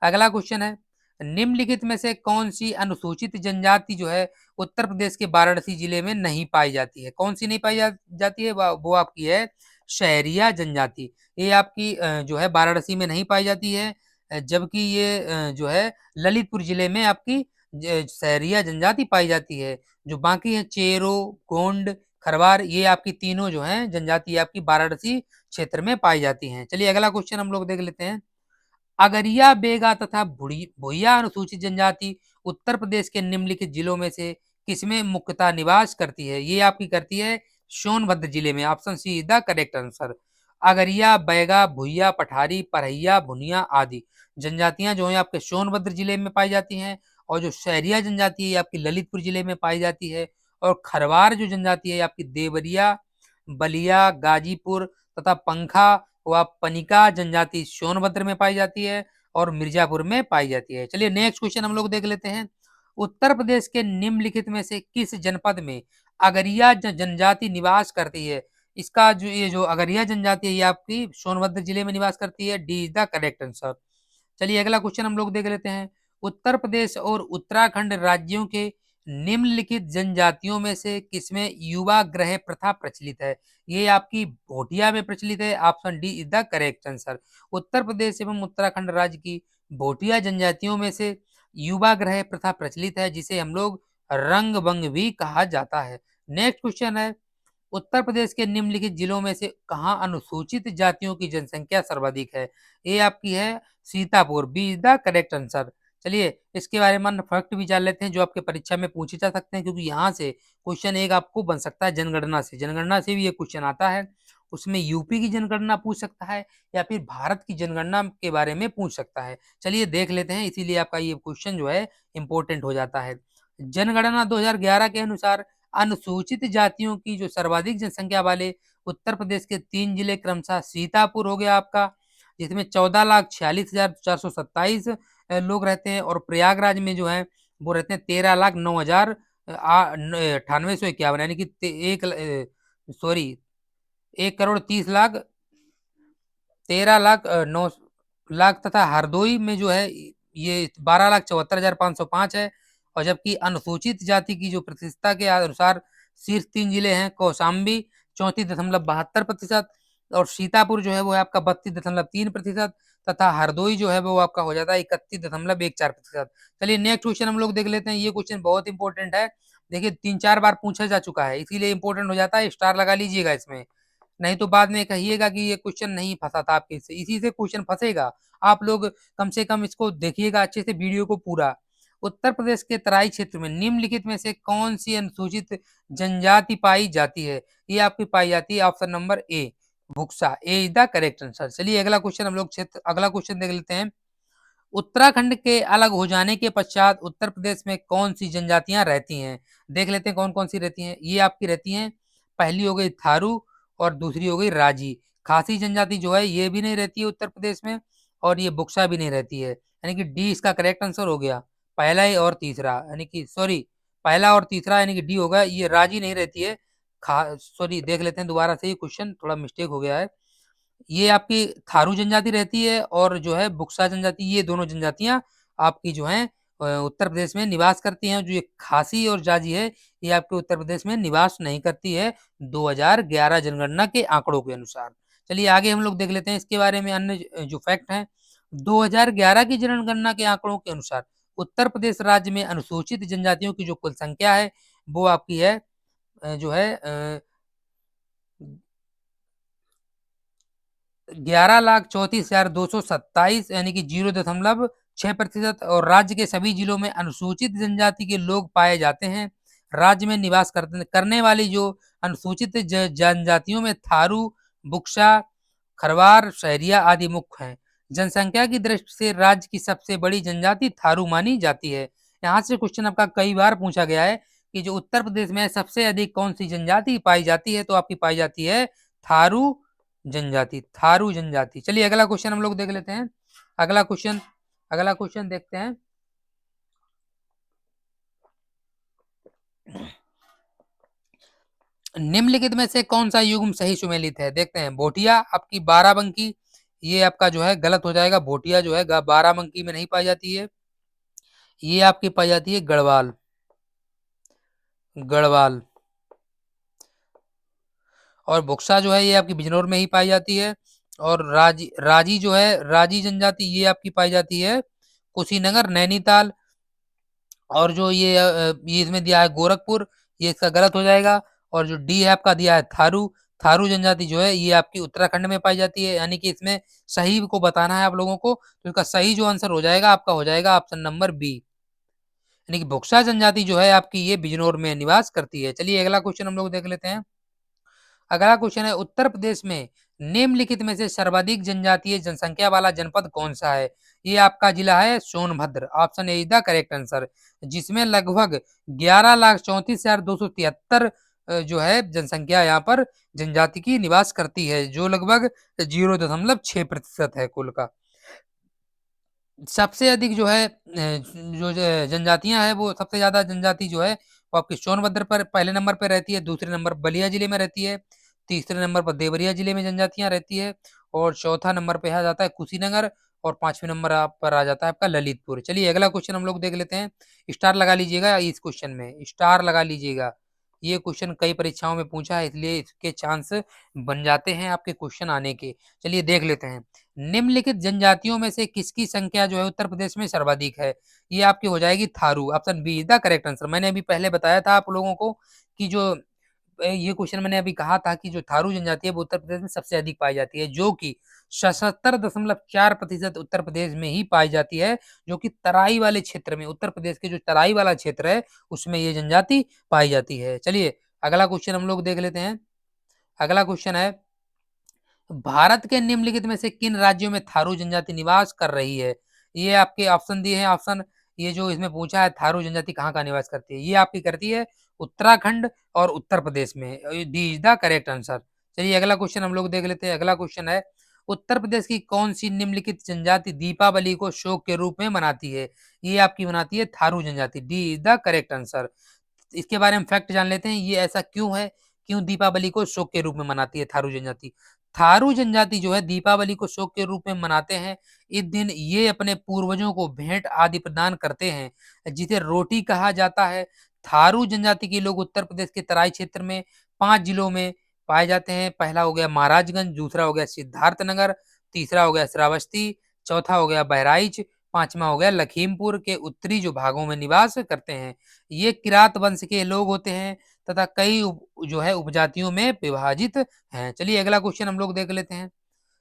अगला क्वेश्चन है, निम्नलिखित में से कौन सी अनुसूचित जनजाति जो है उत्तर प्रदेश के वाराणसी जिले में नहीं पाई जाती है? कौन सी नहीं पाई जाती है? वो आपकी है शहरिया जनजाति। ये आपकी जो है वाराणसी में नहीं पाई जाती है, जबकि ये जो है ललितपुर जिले में आपकी शहरिया जनजाति पाई जाती है। जो बाकी है चेरो, गोंड, खरवार, ये आपकी तीनों जो हैं जनजाति आपकी वाराणसी क्षेत्र में पाई जाती हैं। चलिए अगला क्वेश्चन हम लोग देख लेते हैं। अगरिया, बेगा तथा भुइया अनुसूचित जनजाति उत्तर प्रदेश के निम्नलिखित जिलों में से किसमें मुख्यतः निवास करती है? ये आपकी करती है सोनभद्र जिले में। Option C is the correct answer. Agariya, Baiga, Bhuiya, Pathari, Parhiya, Bhunia आदि जनजातियां जो है आपके सोनभद्र जिले में पाई जाती हैं, और जो सहरिया जनजाति है आपकी ललितपुर जिले में पाई जाती है, और खरवार जो जनजाति है आपकी देवरिया, बलिया, गाजीपुर तथा पंखा व पनिका जनजाति सोनभद्र में पाई जाती है और मिर्जापुर में पाई जाती है। चलिए नेक्स्ट क्वेश्चन हम लोग देख लेते हैं। उत्तर प्रदेश के निम्नलिखित में से किस जनपद में अगरिया जनजाति निवास करती है? इसका जो ये जो अगरिया जनजाति है ये आपकी सोनभद्र जिले में निवास करती है। D is the correct answer. चलिए अगला क्वेश्चन हम लोग देख लेते हैं। उत्तर प्रदेश और उत्तराखंड राज्यों के निम्नलिखित जनजातियों में से किसमें युवा गृह प्रथा प्रचलित है? ये आपकी भोटिया में प्रचलित है। Option D is the correct answer. Uttar Pradesh एवं उत्तराखंड राज्य की भोटिया जनजातियों में से युवा गृह प्रथा प्रचलित है, जिसे हम लोग रंगभंग भी कहा जाता है। नेक्स्ट क्वेश्चन है, उत्तर प्रदेश के निम्नलिखित जिलों में से कहाँ अनुसूचित जातियों की जनसंख्या सर्वाधिक है? ये आपकी है Sitapur. B is the correct answer. चलिए इसके बारे में फैक्ट भी जान लेते हैं जो आपके परीक्षा में पूछे जा सकते हैं, क्योंकि यहाँ से क्वेश्चन एक आपको बन सकता है जनगणना से भी ये क्वेश्चन आता है। उसमें यूपी की जनगणना पूछ सकता है या फिर भारत की जनगणना के बारे में पूछ सकता है। चलिए देख लेते हैं, इसीलिए आपका ये क्वेश्चन जो है इंपॉर्टेंट हो जाता है। जनगणना 2011 के अनुसार अनुसूचित जातियों की जो सर्वाधिक जनसंख्या वाले उत्तर प्रदेश के 3 जिले क्रमशः सीतापुर हो गया आपका, जिसमें 14,46,427 लोग रहते हैं, और प्रयागराज में जो है वो रहते हैं 13,09,9851, यानी कि सॉरी 1,30,00,000 13,00,000 9 लाख, तथा हरदोई में जो है ये 12,74,505 है। और जबकि अनुसूचित जाति की जो प्रतिशतता के अनुसार शीर्ष 3 जिले हैं कौशाम्बी 34.72%, और सीतापुर जो है वो है आपका 32.3%, तथा हरदोई जो है वो आपका हो जाता है 31.14%। चलिए नेक्स्ट क्वेश्चन हम लोग देख लेते हैं। ये क्वेश्चन बहुत इंपॉर्टेंट है। देखिए 3-4 बार पूछा जा चुका है, इसीलिए इंपॉर्टेंट हो जाता है। स्टार लगा लीजिएगा इसमें, नहीं तो बाद में कहिएगा कि ये क्वेश्चन नहीं फंसा था आपके से। इसी से क्वेश्चन फंसेगा। आप लोग कम से कम इसको देखिएगा अच्छे से वीडियो को पूरा। उत्तर प्रदेश के तराई क्षेत्र में निम्नलिखित में से कौन सी अनुसूचित जनजाति पाई जाती है? ये आपकी पाई जाती है option number A, Buksa. A is the correct answer. चलिए अगला क्वेश्चन हम लोग अगला क्वेश्चन देख लेते हैं। उत्तराखंड के अलग हो जाने के पश्चात उत्तर प्रदेश में कौन सी जनजातियां रहती हैं? देख लेते हैं कौन कौन सी रहती हैं। ये आपकी रहती हैं, पहली हो गई थारू और दूसरी हो गई राजी। खासी जनजाति जो है ये भी नहीं रहती है उत्तर प्रदेश में, और ये बुक्सा भी नहीं रहती है, यानी कि डी इसका करेक्ट आंसर हो गया। पहला ही और तीसरा, यानी कि सॉरी पहला और तीसरा यानी कि डी होगा। ये राजी नहीं रहती है। सॉरी देख लेते हैं दोबारा से, ये क्वेश्चन थोड़ा मिस्टेक हो गया है। ये आपकी थारू जनजाति रहती है, और जो है बुक्सा जनजाति, ये दोनों जनजातियां आपकी जो है उत्तर प्रदेश में निवास करती हैं। जो ये खासी और जाजी है ये आपके उत्तर प्रदेश में निवास नहीं करती है 2011 जनगणना के आंकड़ों के अनुसार। चलिए आगे हम लोग देख लेते हैं इसके बारे में अन्य जो फैक्ट हैं। 2011 की जनगणना के आंकड़ों के अनुसार उत्तर प्रदेश राज्य में अनुसूचित जनजातियों की जो कुल संख्या है वो आपकी है जो है 11,34,227, यानी कि 0.6%, और राज्य के सभी जिलों में अनुसूचित जनजाति के लोग पाए जाते हैं। राज्य में निवास करने वाली जो अनुसूचित जनजातियों में थारू, बुक्सा, खरवार, सहरिया आदि मुख्य हैं। जनसंख्या की दृष्टि से राज्य की सबसे बड़ी जनजाति थारू मानी जाती है। यहाँ से क्वेश्चन आपका कई बार पूछा गया है कि जो उत्तर प्रदेश में सबसे अधिक कौन सी जनजाति पाई जाती है, तो आपकी पाई जाती है थारू जनजाति, थारू जनजाति। चलिए अगला क्वेश्चन हम लोग देख लेते हैं। अगला क्वेश्चन देखते हैं। निम्नलिखित में से कौन सा युग्म सही सुमेलित है? देखते हैं। भोटिया आपकी बाराबंकी, ये आपका जो है गलत हो जाएगा। भोटिया जो है बाराबंकी में नहीं पाई जाती है। ये आपकी पाई जाती है गढ़वाल। और बुक्सा जो है ये आपकी बिजनौर में ही पाई जाती है। और राजी जो है, राजी जनजाति, ये आपकी पाई जाती है कुशीनगर, नैनीताल। और जो ये इसमें दिया है गोरखपुर, ये इसका गलत हो जाएगा। और जो डी है आपका दिया है थारू, थारू जनजाति जो है ये आपकी उत्तराखंड में पाई जाती है, यानी कि इसमें सही को बताना है आप लोगों को, तो इसका सही जो आंसर हो जाएगा आपका हो जाएगा ऑप्शन नंबर बी, यानी कि बुक्सा जनजाति जो है आपकी ये बिजनौर में निवास करती है। चलिए अगला क्वेश्चन हम लोग देख लेते हैं। अगला क्वेश्चन है उत्तर प्रदेश में निम्नलिखित में से सर्वाधिक जनजातीय जनसंख्या वाला जनपद कौन सा है? ये आपका जिला है Sonbhadra, option A is the correct answer, जिसमें लगभग 11,34,273 जो है जनसंख्या यहाँ पर जनजाति की निवास करती है, जो लगभग 0.6% है कुल का। सबसे अधिक जो है जो जनजातियां हैं वो सबसे ज्यादा जनजाति जो है वो आपकी सोनभद्र पर पहले नंबर पर रहती है, दूसरे नंबर बलिया जिले में रहती है, तीसरे नंबर पर देवरिया जिले में जनजातियां रहती है, और चौथा नंबर पे आ जाता है कुशीनगर, और पांचवें नंबर पर आ जाता है आपका ललितपुर। चलिए अगला क्वेश्चन हम लोग देख लेते हैं। स्टार लगा लीजिएगा, इस क्वेश्चन में स्टार लगा लीजिएगा, ये क्वेश्चन कई परीक्षाओं में पूछा है, इसलिए इसके चांस बन जाते हैं आपके क्वेश्चन आने के। चलिए देख लेते हैं। निम्नलिखित जनजातियों में से किसकी संख्या जो है उत्तर प्रदेश में सर्वाधिक है? ये आपकी हो जाएगी Tharu, option B is the correct answer. मैंने अभी पहले बताया था आप लोगों को कि जो ये क्वेश्चन मैंने अभी कहा था कि जो थारू जनजाति है वो उत्तर प्रदेश में सबसे अधिक पाई जाती है, जो कि 77.4% उत्तर प्रदेश में ही पाई जाती है, जो कि तराई वाले क्षेत्र में, उत्तर प्रदेश के जो तराई वाला क्षेत्र है उसमें ये जनजाति पाई जाती है। चलिए अगला क्वेश्चन हम लोग देख लेते हैं। अगला क्वेश्चन है भारत के निम्नलिखित में से किन राज्यों में थारू जनजाति निवास कर रही है? ये आपके ऑप्शन दिए हैं। ऑप्शन ये जो इसमें पूछा है थारू जनजाति कहाँ का निवास करती है, ये आपकी करती है उत्तराखंड और उत्तर प्रदेश में। D is the correct answer. चलिए अगला क्वेश्चन हम लोग देख लेते हैं। अगला क्वेश्चन है उत्तर प्रदेश की कौन सी निम्नलिखित जनजाति दीपावली को शोक के रूप में मनाती है? ये आपकी मनाती है थारू जनजाति, D is the correct answer. इसके बारे में फैक्ट जान लेते हैं, ये ऐसा क्यों है, क्यों दीपावली को शोक के रूप में मनाती है थारू जनजाति। थारू जनजाति जो है दीपावली को शोक के रूप में मनाते हैं। इस दिन ये अपने पूर्वजों को भेंट आदि प्रदान करते हैं, जिसे रोटी कहा जाता है। थारू जनजाति के लोग उत्तर प्रदेश के तराई क्षेत्र में 5 जिलों में पाए जाते हैं। पहला हो गया महाराजगंज, दूसरा हो गया सिद्धार्थनगर, तीसरा हो गया श्रावस्ती, चौथा हो गया बहराइच, पांचवा हो गया लखीमपुर के उत्तरी जो भागों में निवास करते हैं। ये किरात वंश के लोग होते हैं तथा कई जो है उपजातियों में विभाजित हैं। चलिए अगला क्वेश्चन हम लोग देख लेते हैं।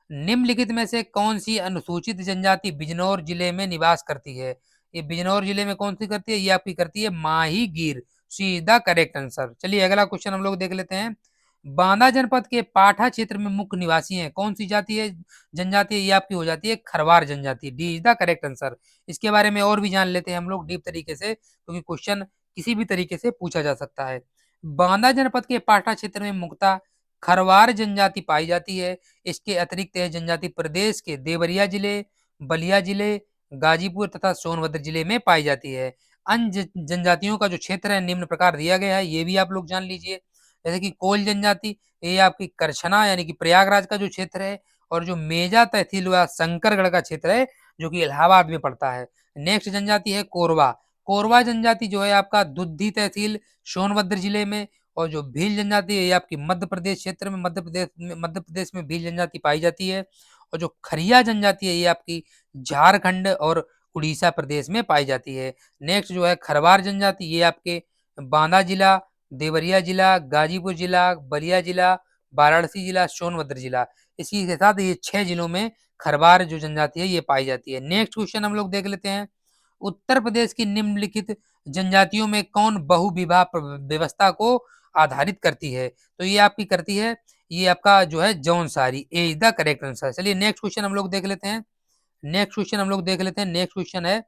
निम्नलिखित में से कौन सी अनुसूचित जनजाति बिजनौर जिले में निवास करती है? ये बिजनौर जिले में कौन सी करती है? ये आपकी करती है माही गिर, सी इज द करेक्ट आंसर। चलिए अगला क्वेश्चन हम लोग देख लेते हैं। बांदा जनपद के पाठा क्षेत्र में मुख्य निवासी हैं कौन सी जाति है, जनजाति है? ये आपकी हो जाती है खरवार जनजाति, D is the correct answer. इसके बारे में और भी जान लेते हैं हम लोग डीप तरीके से, क्योंकि क्वेश्चन किसी भी तरीके से पूछा जा सकता है। बांदा जनपद के पाठा क्षेत्र में मुख्यतः खरवार जनजाति पाई जाती है। इसके अतिरिक्त यह जनजाति प्रदेश के देवरिया जिले, बलिया जिले, गाजीपुर तथा सोनभद्र जिले में पाई जाती है। अन्य जनजातियों का जो क्षेत्र है निम्न प्रकार दिया गया है, ये भी आप लोग जान लीजिए। जैसे कि कोल जनजाति, ये आपकी करछना यानी कि प्रयागराज का जो क्षेत्र है, और जो मेजा तहसील व शंकरगढ़ का क्षेत्र है जो कि इलाहाबाद में पड़ता है। नेक्स्ट जनजाति है कोरवा। कोरवा जनजाति जो है आपका दुद्धी तहसील सोनभद्र जिले में, और जो भील जनजाति है ये आपकी मध्य प्रदेश क्षेत्र में, मध्य प्रदेश में भील जनजाति पाई जाती है। और जो खरिया जनजाति है ये आपकी झारखंड और उड़ीसा प्रदेश में पाई जाती है। नेक्स्ट जो है खरवार जनजाति, ये आपके बांदा जिला, देवरिया जिला, गाजीपुर जिला, बलिया जिला, वाराणसी जिला, सोनभद्र जिला, इसी के साथ ये 6 जिलों में खरवार जो जनजाति है ये पाई जाती है। नेक्स्ट क्वेश्चन हम लोग देख लेते हैं। उत्तर प्रदेश की निम्नलिखित जनजातियों में कौन बहुविवाह व्यवस्था को आधारित करती है? तो ये आपकी करती है, ये आपका जो है जौनसारी, ए इज द करेक्ट आंसर। चलिए नेक्स्ट क्वेश्चन हम लोग देख लेते हैं। नेक्स्ट क्वेश्चन हम लोग देख लेते हैं। नेक्स्ट क्वेश्चन है,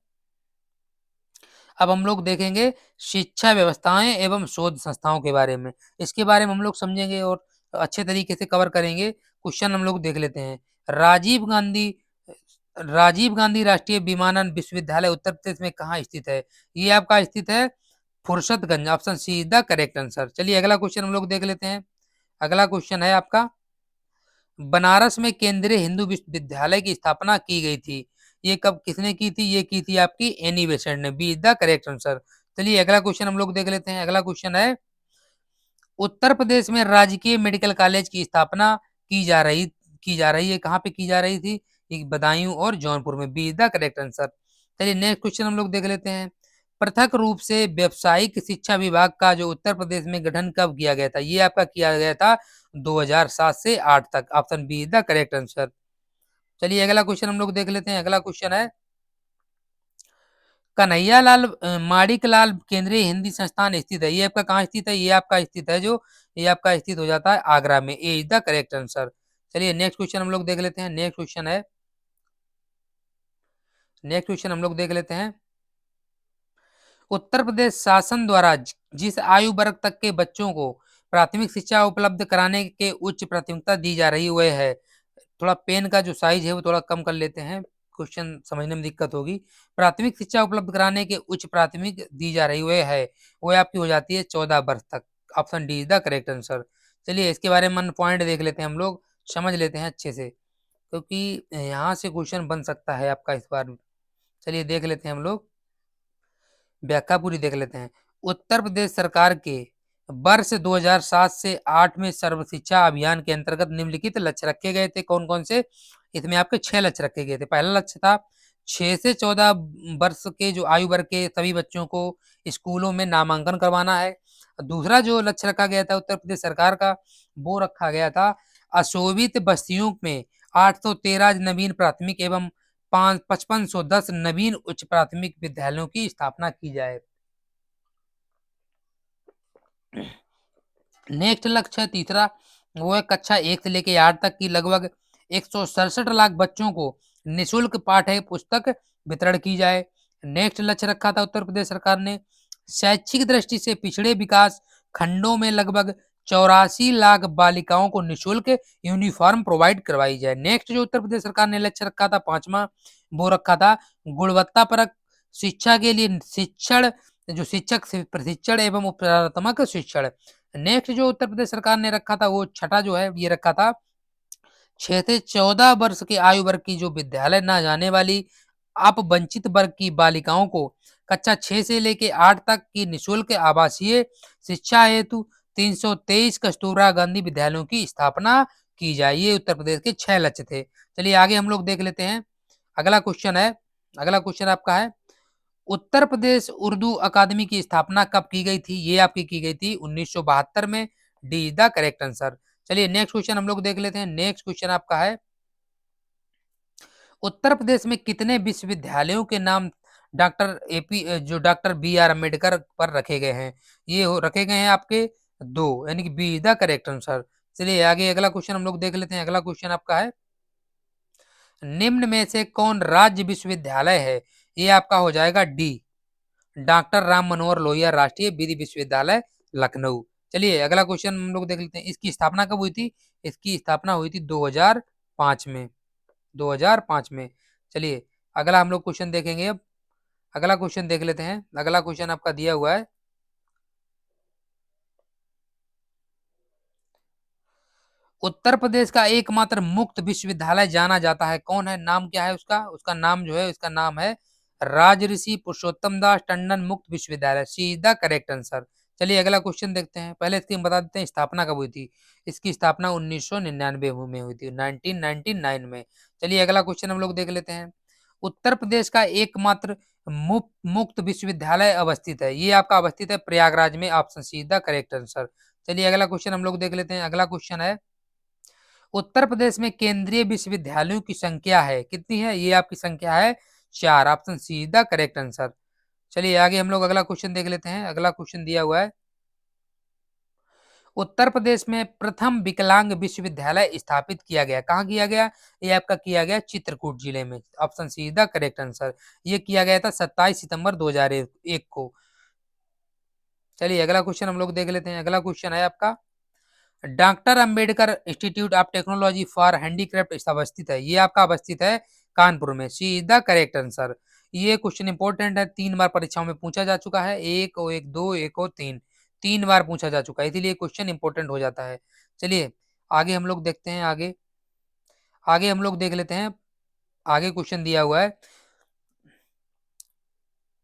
अब हम लोग देखेंगे शिक्षा व्यवस्थाएं एवं शोध संस्थाओं के बारे में। इसके बारे में हम लोग समझेंगे और अच्छे तरीके से कवर करेंगे। क्वेश्चन हम लोग देख लेते हैं। राजीव गांधी राजीव गांधी राष्ट्रीय विमानन विश्वविद्यालय उत्तर प्रदेश में कहाँ स्थित है? ये आपका स्थित है Fursatganj, option C is the correct answer. चलिए अगला क्वेश्चन हम लोग देख लेते हैं। अगला क्वेश्चन है आपका, बनारस में केंद्रीय हिंदू विश्वविद्यालय की स्थापना की गई थी, ये कब किसने की थी? ये की थी आपकी एनी बेसेंट ने, B is the correct answer. चलिए अगला क्वेश्चन हम लोग देख लेते हैं। अगला क्वेश्चन है, उत्तर प्रदेश में राजकीय मेडिकल कॉलेज की स्थापना की जा रही है, कहाँ पे की जा रही थी? ये बदायूं और जौनपुर में, B is the correct answer. चलिए नेक्स्ट क्वेश्चन हम लोग देख लेते हैं। पृथक रूप से व्यावसायिक शिक्षा विभाग का जो उत्तर प्रदेश में गठन कब किया गया था? ये आपका किया गया था 2007 से 8 तक। Option B is the correct answer. चलिए अगला क्वेश्चन हम लोग देख लेते हैं। अगला क्वेश्चन है, कन्हैयालाल माणिकलाल केंद्रीय हिंदी संस्थान स्थित है। ये आपका कहाँ स्थित है? ये आपका स्थित है जो, ये आपका स्थित हो जाता है आगरा में। ए इज द करेक्ट आंसर। चलिए नेक्स्ट क्वेश्चन हम लोग देख लेते हैं। नेक्स्ट क्वेश्चन है, नेक्स्ट क्वेश्चन हम लोग देख लेते हैं। उत्तर प्रदेश शासन द्वारा जिस आयु वर्ग तक के बच्चों को प्राथमिक शिक्षा उपलब्ध कराने के उच्च प्राथमिकता दी जा रही वह है। थोड़ा पेन का जो साइज है वो थोड़ा कम कर लेते हैं, क्वेश्चन समझने में दिक्कत होगी। प्राथमिक शिक्षा उपलब्ध कराने के उच्च प्राथमिक दी जा रही वह है, वो आपकी हो जाती है 14 वर्ष तक। Option D is the correct answer. चलिए इसके बारे में पॉइंट देख लेते हैं हम लोग, समझ लेते हैं अच्छे से, क्योंकि यहाँ से क्वेश्चन बन सकता है आपका इस बार। चलिए देख लेते हैं हम लोग, व्याख्या पूरी देख लेते हैं। उत्तर प्रदेश सरकार के वर्ष 2007 से 8 में सर्व शिक्षा अभियान के अंतर्गत निम्नलिखित लक्ष्य रखे गए थे। कौन कौन से? इसमें आपके 6 लक्ष्य रखे गए थे। पहला लक्ष्य था 6 से 14 वर्ष के जो आयु वर्ग के सभी बच्चों को स्कूलों में नामांकन करवाना है। दूसरा जो लक्ष्य रखा गया था उत्तर प्रदेश सरकार का, वो रखा गया था अशोभित बस्तियों में 813 नवीन प्राथमिक एवं 5510 नवीन उच्च प्राथमिक विद्यालयों की स्थापना की जाए। नेक्स्ट लक्ष्य है तीसरा, वो है कक्षा 1 से लेकर 8 तक की लगभग 167 लाख बच्चों को निःशुल्क पाठ्य पुस्तक वितरण की जाए। नेक्स्ट लक्ष्य रखा था उत्तर प्रदेश सरकार ने, शैक्षिक दृष्टि से पिछड़े विकास खंडों में लगभग 84 लाख बालिकाओं को निःशुल्क यूनिफॉर्म प्रोवाइड करवाई जाए। नेक्स्ट जो उत्तर प्रदेश सरकार ने लक्ष्य रखा था पांचवा, वो रखा था गुणवत्तापरक शिक्षा के लिए शिक्षण, जो शिक्षक प्रशिक्षण एवं उपचारात्मक शिक्षण। नेक्स्ट जो उत्तर प्रदेश सरकार ने रखा था वो छठा जो है ये रखा था 6 से 14 वर्ष के आयु वर्ग की जो विद्यालय ना जाने वाली अपवंचित वर्ग की बालिकाओं को कक्षा 6 से लेके 8 तक की निःशुल्क आवासीय शिक्षा हेतु 323 कस्तूरबा गांधी विद्यालयों की स्थापना की जाए। ये उत्तर प्रदेश के 6 लक्ष्य थे। चलिए आगे हम लोग देख लेते हैं। अगला क्वेश्चन है, अगला क्वेश्चन आपका है, उत्तर प्रदेश उर्दू अकादमी की स्थापना कब की गई थी? ये आपकी की गई थी 1972 में। D is the correct answer. चलिए नेक्स्ट क्वेश्चन हम लोग देख लेते हैं। नेक्स्ट क्वेश्चन आपका है, उत्तर प्रदेश में कितने विश्वविद्यालयों के नाम डॉक्टर एपी जो डॉक्टर बी आर अम्बेडकर पर रखे गए हैं? ये रखे गए हैं आपके 2, यानी कि B is the correct answer. चलिए आगे अगला क्वेश्चन हम लोग देख लेते हैं। अगला क्वेश्चन आपका है, निम्न में से कौन राज्य विश्वविद्यालय है? ये आपका हो जाएगा डी, डॉक्टर राम मनोहर लोहिया राष्ट्रीय विधि विश्वविद्यालय लखनऊ। चलिए अगला क्वेश्चन हम लोग देख लेते हैं। इसकी स्थापना कब हुई थी? इसकी स्थापना हुई थी 2005 में, 2005 में। चलिए अगला हम लोग क्वेश्चन देखेंगे अब। अगला क्वेश्चन देख लेते हैं। अगला क्वेश्चन आपका दिया हुआ है, उत्तर प्रदेश का एकमात्र मुक्त विश्वविद्यालय जाना जाता है, कौन है? नाम क्या है उसका? उसका नाम जो है, उसका नाम है राजऋषि पुरुषोत्तम दास टंडन मुक्त विश्वविद्यालय। सी इज द करेक्ट आंसर। चलिए अगला क्वेश्चन देखते हैं। पहले इसकी हम बता देते हैं स्थापना कब हुई थी। इसकी स्थापना 1999 में हुई थी, 1999 में। चलिए अगला क्वेश्चन हम लोग देख लेते हैं। उत्तर प्रदेश का एकमात्र मुक्त विश्वविद्यालय अवस्थित है, ये आपका अवस्थित है प्रयागराज में। Option C is the correct answer. चलिए अगला क्वेश्चन हम लोग देख लेते हैं। अगला क्वेश्चन है, उत्तर प्रदेश में केंद्रीय विश्वविद्यालयों की संख्या है, कितनी है? ये आपकी संख्या है 4। Option C is the correct answer. चलिए आगे हम लोग अगला क्वेश्चन देख लेते हैं। अगला क्वेश्चन दिया हुआ है, उत्तर प्रदेश में प्रथम विकलांग विश्वविद्यालय स्थापित किया गया, कहाँ किया गया? ये आपका किया गया चित्रकूट जिले में। Option C is the correct answer. ये किया गया था 27 सितंबर 2001 को। चलिए अगला क्वेश्चन हम लोग देख लेते हैं। अगला क्वेश्चन है आपका, doctor Ambedkar institute of technology for handicraft अवस्थित है, ये आपका अवस्थित है कानपुर में। C is the correct answer. ये क्वेश्चन इंपॉर्टेंट है, 3 बार परीक्षाओं में पूछा जा चुका है, एक और एक, दो, एक और तीन, 3 बार पूछा जा चुका है, इसलिए क्वेश्चन इंपॉर्टेंट हो जाता है। चलिए आगे हम लोग देखते हैं। आगे आगे हम लोग देख लेते हैं। आगे क्वेश्चन दिया हुआ है,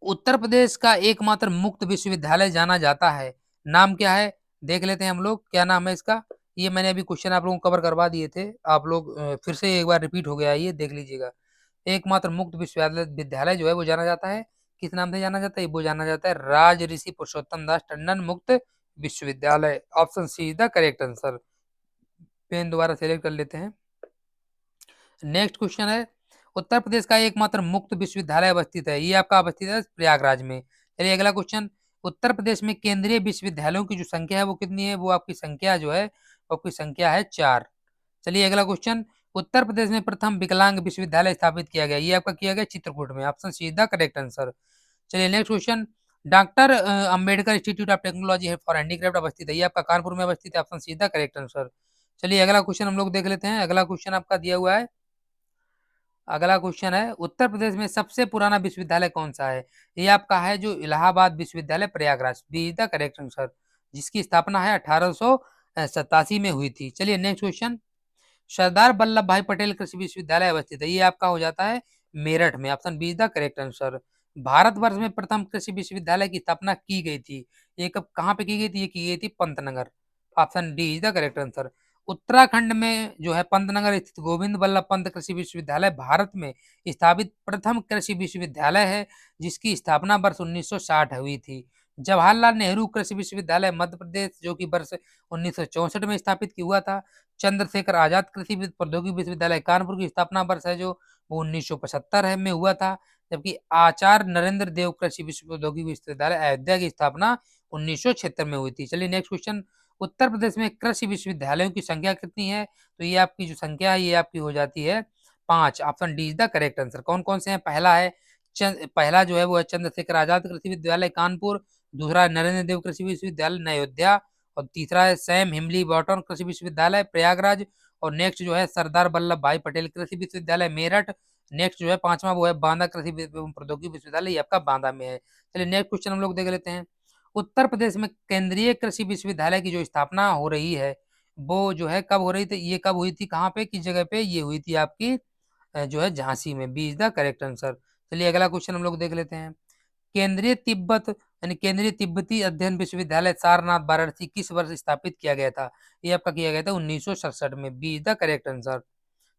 उत्तर प्रदेश का एकमात्र मुक्त विश्वविद्यालय जाना जाता है, नाम क्या है? देख लेते हैं हम लोग, क्या नाम है इसका। ये मैंने अभी क्वेश्चन आप लोगों को कवर करवा दिए थे, आप लोग फिर से एक बार रिपीट हो गया, ये देख लीजिएगा। एकमात्र मुक्त विश्वविद्यालय विद्यालय जो है वो जाना जाता है किस नाम से जाना जाता है? वो जाना जाता है राज ऋषि पुरुषोत्तम दास टंडन मुक्त विश्वविद्यालय। Option C is the correct answer. Pen दोबारा सेलेक्ट कर लेते हैं। नेक्स्ट क्वेश्चन है, उत्तर प्रदेश का एकमात्र मुक्त विश्वविद्यालय अवस्थित है, ये आपका अवस्थित है प्रयागराज में। चलिए अगला क्वेश्चन, उत्तर प्रदेश में केंद्रीय विश्वविद्यालयों की जो संख्या है वो कितनी है? वो आपकी संख्या जो है वो आपकी संख्या है 4। चलिए अगला क्वेश्चन, उत्तर प्रदेश में प्रथम विकलांग विश्वविद्यालय स्थापित किया गया, ये आपका किया गया चित्रकूट में। Option C is the correct answer. चलिए next question, doctor Ambedkar institute of technology for handicraft अवस्थित है, ये आपका कानपुर में अवस्थित है। Option C is the correct answer. चलिए अगला क्वेश्चन हम लोग देख लेते हैं। अगला क्वेश्चन आपका दिया हुआ है, अगला क्वेश्चन है, उत्तर प्रदेश में सबसे पुराना विश्वविद्यालय कौन सा है? ये आपका है जो इलाहाबाद विश्वविद्यालय Prayagraj, B is the correct answer, जिसकी स्थापना है 1887 में हुई थी। चलिए नेक्स्ट क्वेश्चन, सरदार वल्लभ भाई पटेल कृषि विश्वविद्यालय अवस्थित है, ये आपका हो जाता है मेरठ में। Option B is the correct answer. Bharatvarsh में प्रथम कृषि विश्वविद्यालय की स्थापना की गई थी, ये कब कहाँ पे की गई थी? ये की गई थी Pantnagar. Option D is the correct answer. Uttarakhand में जो है पंतनगर स्थित गोविंद वल्लभ पंत कृषि विश्वविद्यालय भारत में स्थापित प्रथम कृषि विश्वविद्यालय है, जिसकी स्थापना वर्ष 1960 हुई थी। जवाहरलाल नेहरू कृषि विश्वविद्यालय मध्य प्रदेश, जो कि वर्ष 1964 में स्थापित हुआ था। चंद्रशेखर आजाद कृषि प्रौद्योगिकी विश्वविद्यालय कानपुर की स्थापना वर्ष है जो वो 1975 में हुआ था। जबकि आचार्य नरेंद्र देव कृषि विश्व प्रौद्योगिकी विश्वविद्यालय अयोध्या की स्थापना 1976 में हुई थी। चलिए नेक्स्ट क्वेश्चन, उत्तर प्रदेश में कृषि विश्वविद्यालयों की संख्या कितनी है? तो ये आपकी जो संख्या है ये आपकी हो जाती है 5। Option D is the correct answer. कौन कौन से हैं? पहला है पहला जो है वो है चंद्रशेखर आजाद कृषि विश्वविद्यालय कानपुर, दूसरा है नरेंद्र देव कृषि विश्वविद्यालय अयोध्या, और तीसरा है सैम हिमली बॉटन कृषि विश्वविद्यालय प्रयागराज, और नेक्स्ट जो है सरदार वल्लभ भाई पटेल कृषि विश्वविद्यालय मेरठ। नेक्स्ट जो है पांचवा वो है बांदा कृषि प्रौद्योगिकी विश्वविद्यालय, ये आपका बांदा में है। चलिए नेक्स्ट क्वेश्चन हम लोग देख लेते हैं। उत्तर प्रदेश में केंद्रीय कृषि विश्वविद्यालय की जो स्थापना हो रही है वो जो है कब हो रही थी? ये कब हुई थी, कहाँ पे, किस जगह पे? ये हुई थी आपकी जो है झांसी में, B is the correct answer. चलिए अगला क्वेश्चन हम लोग देख लेते हैं। केंद्रीय तिब्बत यानी केंद्रीय तिब्बती अध्ययन विश्वविद्यालय सारनाथ वाराणसी किस वर्ष स्थापित किया गया था? ये आपका किया गया था 1967 में, B is the correct answer.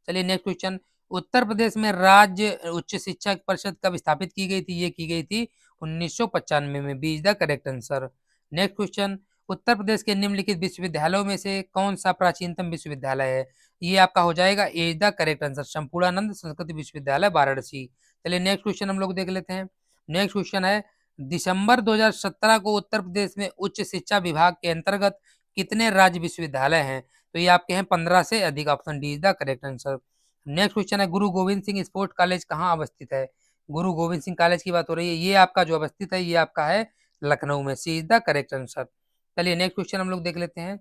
चलिए नेक्स्ट क्वेश्चन, उत्तर प्रदेश में राज्य उच्च शिक्षा परिषद कब स्थापित की गई थी? ये की गई थी 1995 में, B is the correct answer. Next question, Uttar Pradesh के निम्नलिखित विश्वविद्यालयों में से कौन सा प्राचीनतम विश्वविद्यालय है? ये आपका हो जाएगा A is the correct answer, Sampurnanand Sanskrit विश्वविद्यालय वाराणसी। चलिए नेक्स्ट क्वेश्चन हम लोग देख लेते हैं। नेक्स्ट क्वेश्चन है, दिसंबर 2017 को उत्तर प्रदेश में उच्च शिक्षा विभाग के अंतर्गत कितने राज्य विश्वविद्यालय हैं? तो ये आपके हैं 15 से अधिक। Option D is the correct answer. Next question है, गुरु गोविंद सिंह स्पोर्ट कॉलेज कहाँ अवस्थित है? गुरु गोविंद सिंह कॉलेज की बात हो रही है, ये आपका जो अवस्थित है ये आपका है लखनऊ में, C is the correct answer. चलिए नेक्स्ट क्वेश्चन हम लोग देख लेते हैं।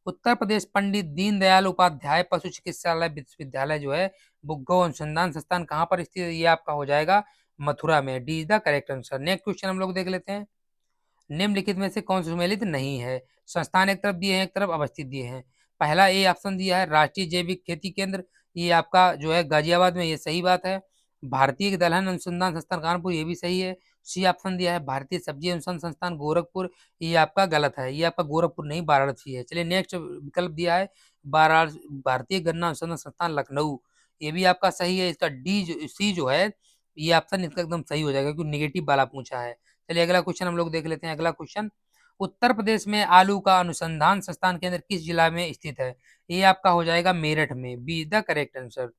उत्तर प्रदेश पंडित दीनदयाल उपाध्याय पशु चिकित्सालय विश्वविद्यालय जो है वो गौ अनुसंधान संस्थान कहाँ पर स्थित है? ये आपका हो जाएगा मथुरा में, D is the correct answer. Next question हम लोग देख लेते हैं। निम्नलिखित में से कौन सुमेलित नहीं है? संस्थान एक तरफ दिए हैं, एक तरफ अवस्थित दिए हैं। पहला ए ऑप्शन दिया है राष्ट्रीय जैविक खेती केंद्र, ये आपका जो है गाजियाबाद में, ये सही बात है। भारतीय दलहन अनुसंधान संस्थान कानपुर, ये भी सही है। सी ऑप्शन दिया है भारतीय सब्जी अनुसंधान संस्थान गोरखपुर, ये आपका गलत है, ये आपका गोरखपुर नहीं वाराणसी है। चलिए नेक्स्ट विकल्प दिया है वाराणसी भारतीय गन्ना अनुसंधान संस्थान लखनऊ, ये भी आपका सही है। इसका सी जो है ये ऑप्शन इसका एकदम सही हो जाएगा क्योंकि निगेटिव वाला पूछा है। चलिए अगला क्वेश्चन हम लोग देख लेते हैं। अगला क्वेश्चन, उत्तर प्रदेश में आलू का अनुसंधान संस्थान केंद्र किस जिला में स्थित है? ये आपका हो जाएगा मेरठ में, B is the correct answer.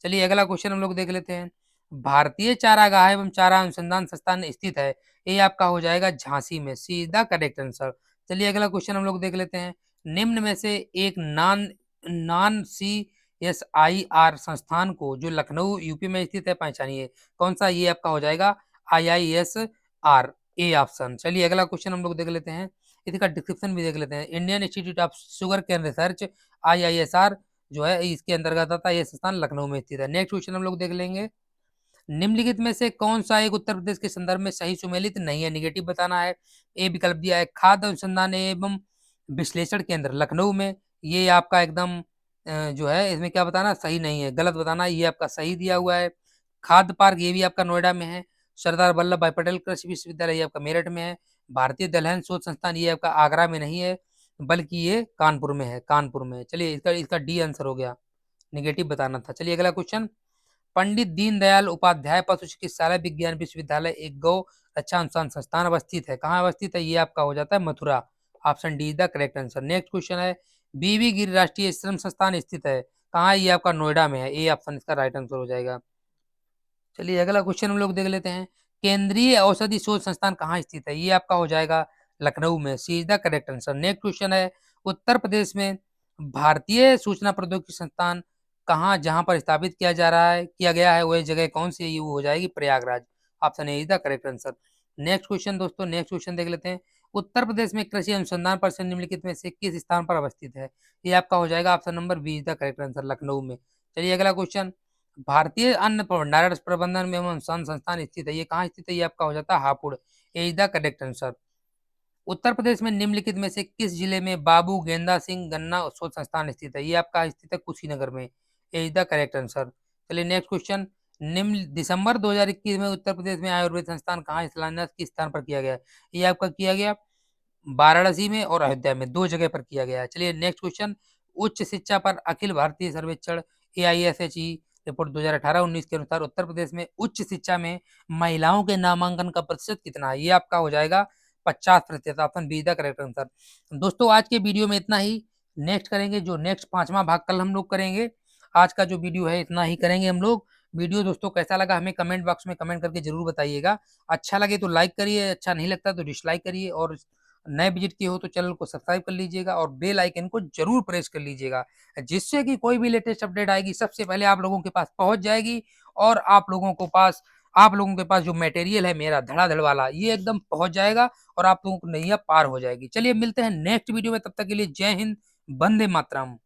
चलिए अगला क्वेश्चन हम लोग देख लेते हैं। भारतीय चारागाह एवं चारा अनुसंधान संस्थान स्थित है, ये आपका हो जाएगा झांसी में, C is the correct answer. चलिए अगला क्वेश्चन हम लोग देख लेते हैं। निम्न में से एक non non C S I R संस्थान को जो लखनऊ यूपी में स्थित है पहचानिए, कौन सा? ये आपका हो जाएगा IISR, ए ऑप्शन। चलिए अगला क्वेश्चन हम लोग देख लेते हैं, इसका डिस्क्रिप्शन भी देख लेते हैं। Indian institute of sugar care research IISR जो है इसके अंतर्गत आता है, यह संस्थान लखनऊ में स्थित है। नेक्स्ट क्वेश्चन हम लोग देख लेंगे। निम्नलिखित में से कौन सा एक उत्तर प्रदेश के संदर्भ में सही सुमेलित नहीं है? निगेटिव बताना है। ए विकल्प दिया है खाद्य अनुसंधान एवं विश्लेषण केंद्र लखनऊ में, ये आपका एकदम जो है इसमें क्या बताना सही नहीं है, गलत बताना है, ये आपका सही दिया हुआ है। खाद्य पार्क ये भी आपका नोएडा में है। सरदार वल्लभ भाई पटेल कृषि विश्वविद्यालय ये आपका मेरठ में है। भारतीय दलहन शोध संस्थान ये आपका आगरा में नहीं है, बल्कि ये कानपुर में है, कानपुर में। चलिए इसका इसका डी आंसर हो गया, निगेटिव बताना था। चलिए अगला क्वेश्चन, पंडित दीनदयाल उपाध्याय पशु चिकित्सालय विज्ञान विश्वविद्यालय एक गौ रक्षा अनुसंधान संस्थान अवस्थित है। कहाँ अवस्थित है? ये आपका हो जाता है Mathura. Option D is the correct answer. Next question है, बीबी गिर राष्ट्रीय श्रम संस्थान स्थित है कहाँ? ये आपका नोएडा में है। ए ऑप्शन इसका राइट आंसर हो जाएगा। चलिए अगला क्वेश्चन हम लोग देख लेते हैं, केंद्रीय औषधि शोध संस्थान कहाँ स्थित है? ये आपका हो जाएगा लखनऊ में। C is the correct answer. Next question है, उत्तर प्रदेश में भारतीय सूचना प्रौद्योगिकी संस्थान कहाँ जहां पर स्थापित किया गया है वह जगह कौन सी है? ये वो हो जाएगी Prayagraj. Option A is the correct answer. Next question दोस्तों, नेक्स्ट क्वेश्चन देख लेते हैं, उत्तर प्रदेश में कृषि अनुसंधान परिषद निम्नलिखित में से किस स्थान पर अवस्थित है? ये आपका हो जाएगा option number B is the correct answer, Lucknow में। चलिए अगला क्वेश्चन, भारतीय अन्न भंडारण प्रबंधन एवं अनुसंधान संस्थान स्थित है, ये कहाँ स्थित है? ये आपका हो जाता है हापुड़। ए is the correct answer. Uttar Pradesh में निम्नलिखित में से किस जिले में बाबू गेंदा सिंह गन्ना शोध संस्थान स्थित है? ये आपका स्थित है कुशीनगर में। ए इज द करेक्ट आंसर। चलिए नेक्स्ट क्वेश्चन, निम्न दिसंबर 2021 में उत्तर प्रदेश में आयुर्वेद संस्थान कहाँ शिलान्यास किस स्थान पर किया गया? ये आपका किया गया वाराणसी में और अयोध्या में, दो जगह पर किया गया है। चलिए नेक्स्ट क्वेश्चन, उच्च शिक्षा पर अखिल भारतीय सर्वेक्षण AISHE रिपोर्ट 2018-19 के अनुसार उत्तर प्रदेश में उच्च शिक्षा में महिलाओं के नामांकन का प्रतिशत कितना है? ये आपका हो जाएगा 50%। Option be the correct answer. दोस्तों आज के वीडियो में इतना ही, नेक्स्ट करेंगे जो नेक्स्ट 5वां भाग कल हम लोग करेंगे। आज का जो वीडियो है इतना ही करेंगे हम लोग। वीडियो दोस्तों कैसा लगा हमें कमेंट बॉक्स में कमेंट करके जरूर बताइएगा। अच्छा लगे तो लाइक करिए, अच्छा नहीं लगता तो डिसलाइक करिए, और नए विजिट किए हो तो चैनल को सब्सक्राइब कर लीजिएगा और बेल आइकन को जरूर प्रेस कर लीजिएगा, जिससे कि कोई भी लेटेस्ट अपडेट आएगी सबसे पहले आप लोगों के पास पहुंच जाएगी, और आप लोगों के पास जो मटेरियल है मेरा धड़ाधड़ वाला ये एकदम पहुंच जाएगा, और आप लोगों को नैया पार हो जाएगी। चलिए मिलते हैं नेक्स्ट वीडियो में, तब तक के लिए जय हिंद, वंदे मातरम।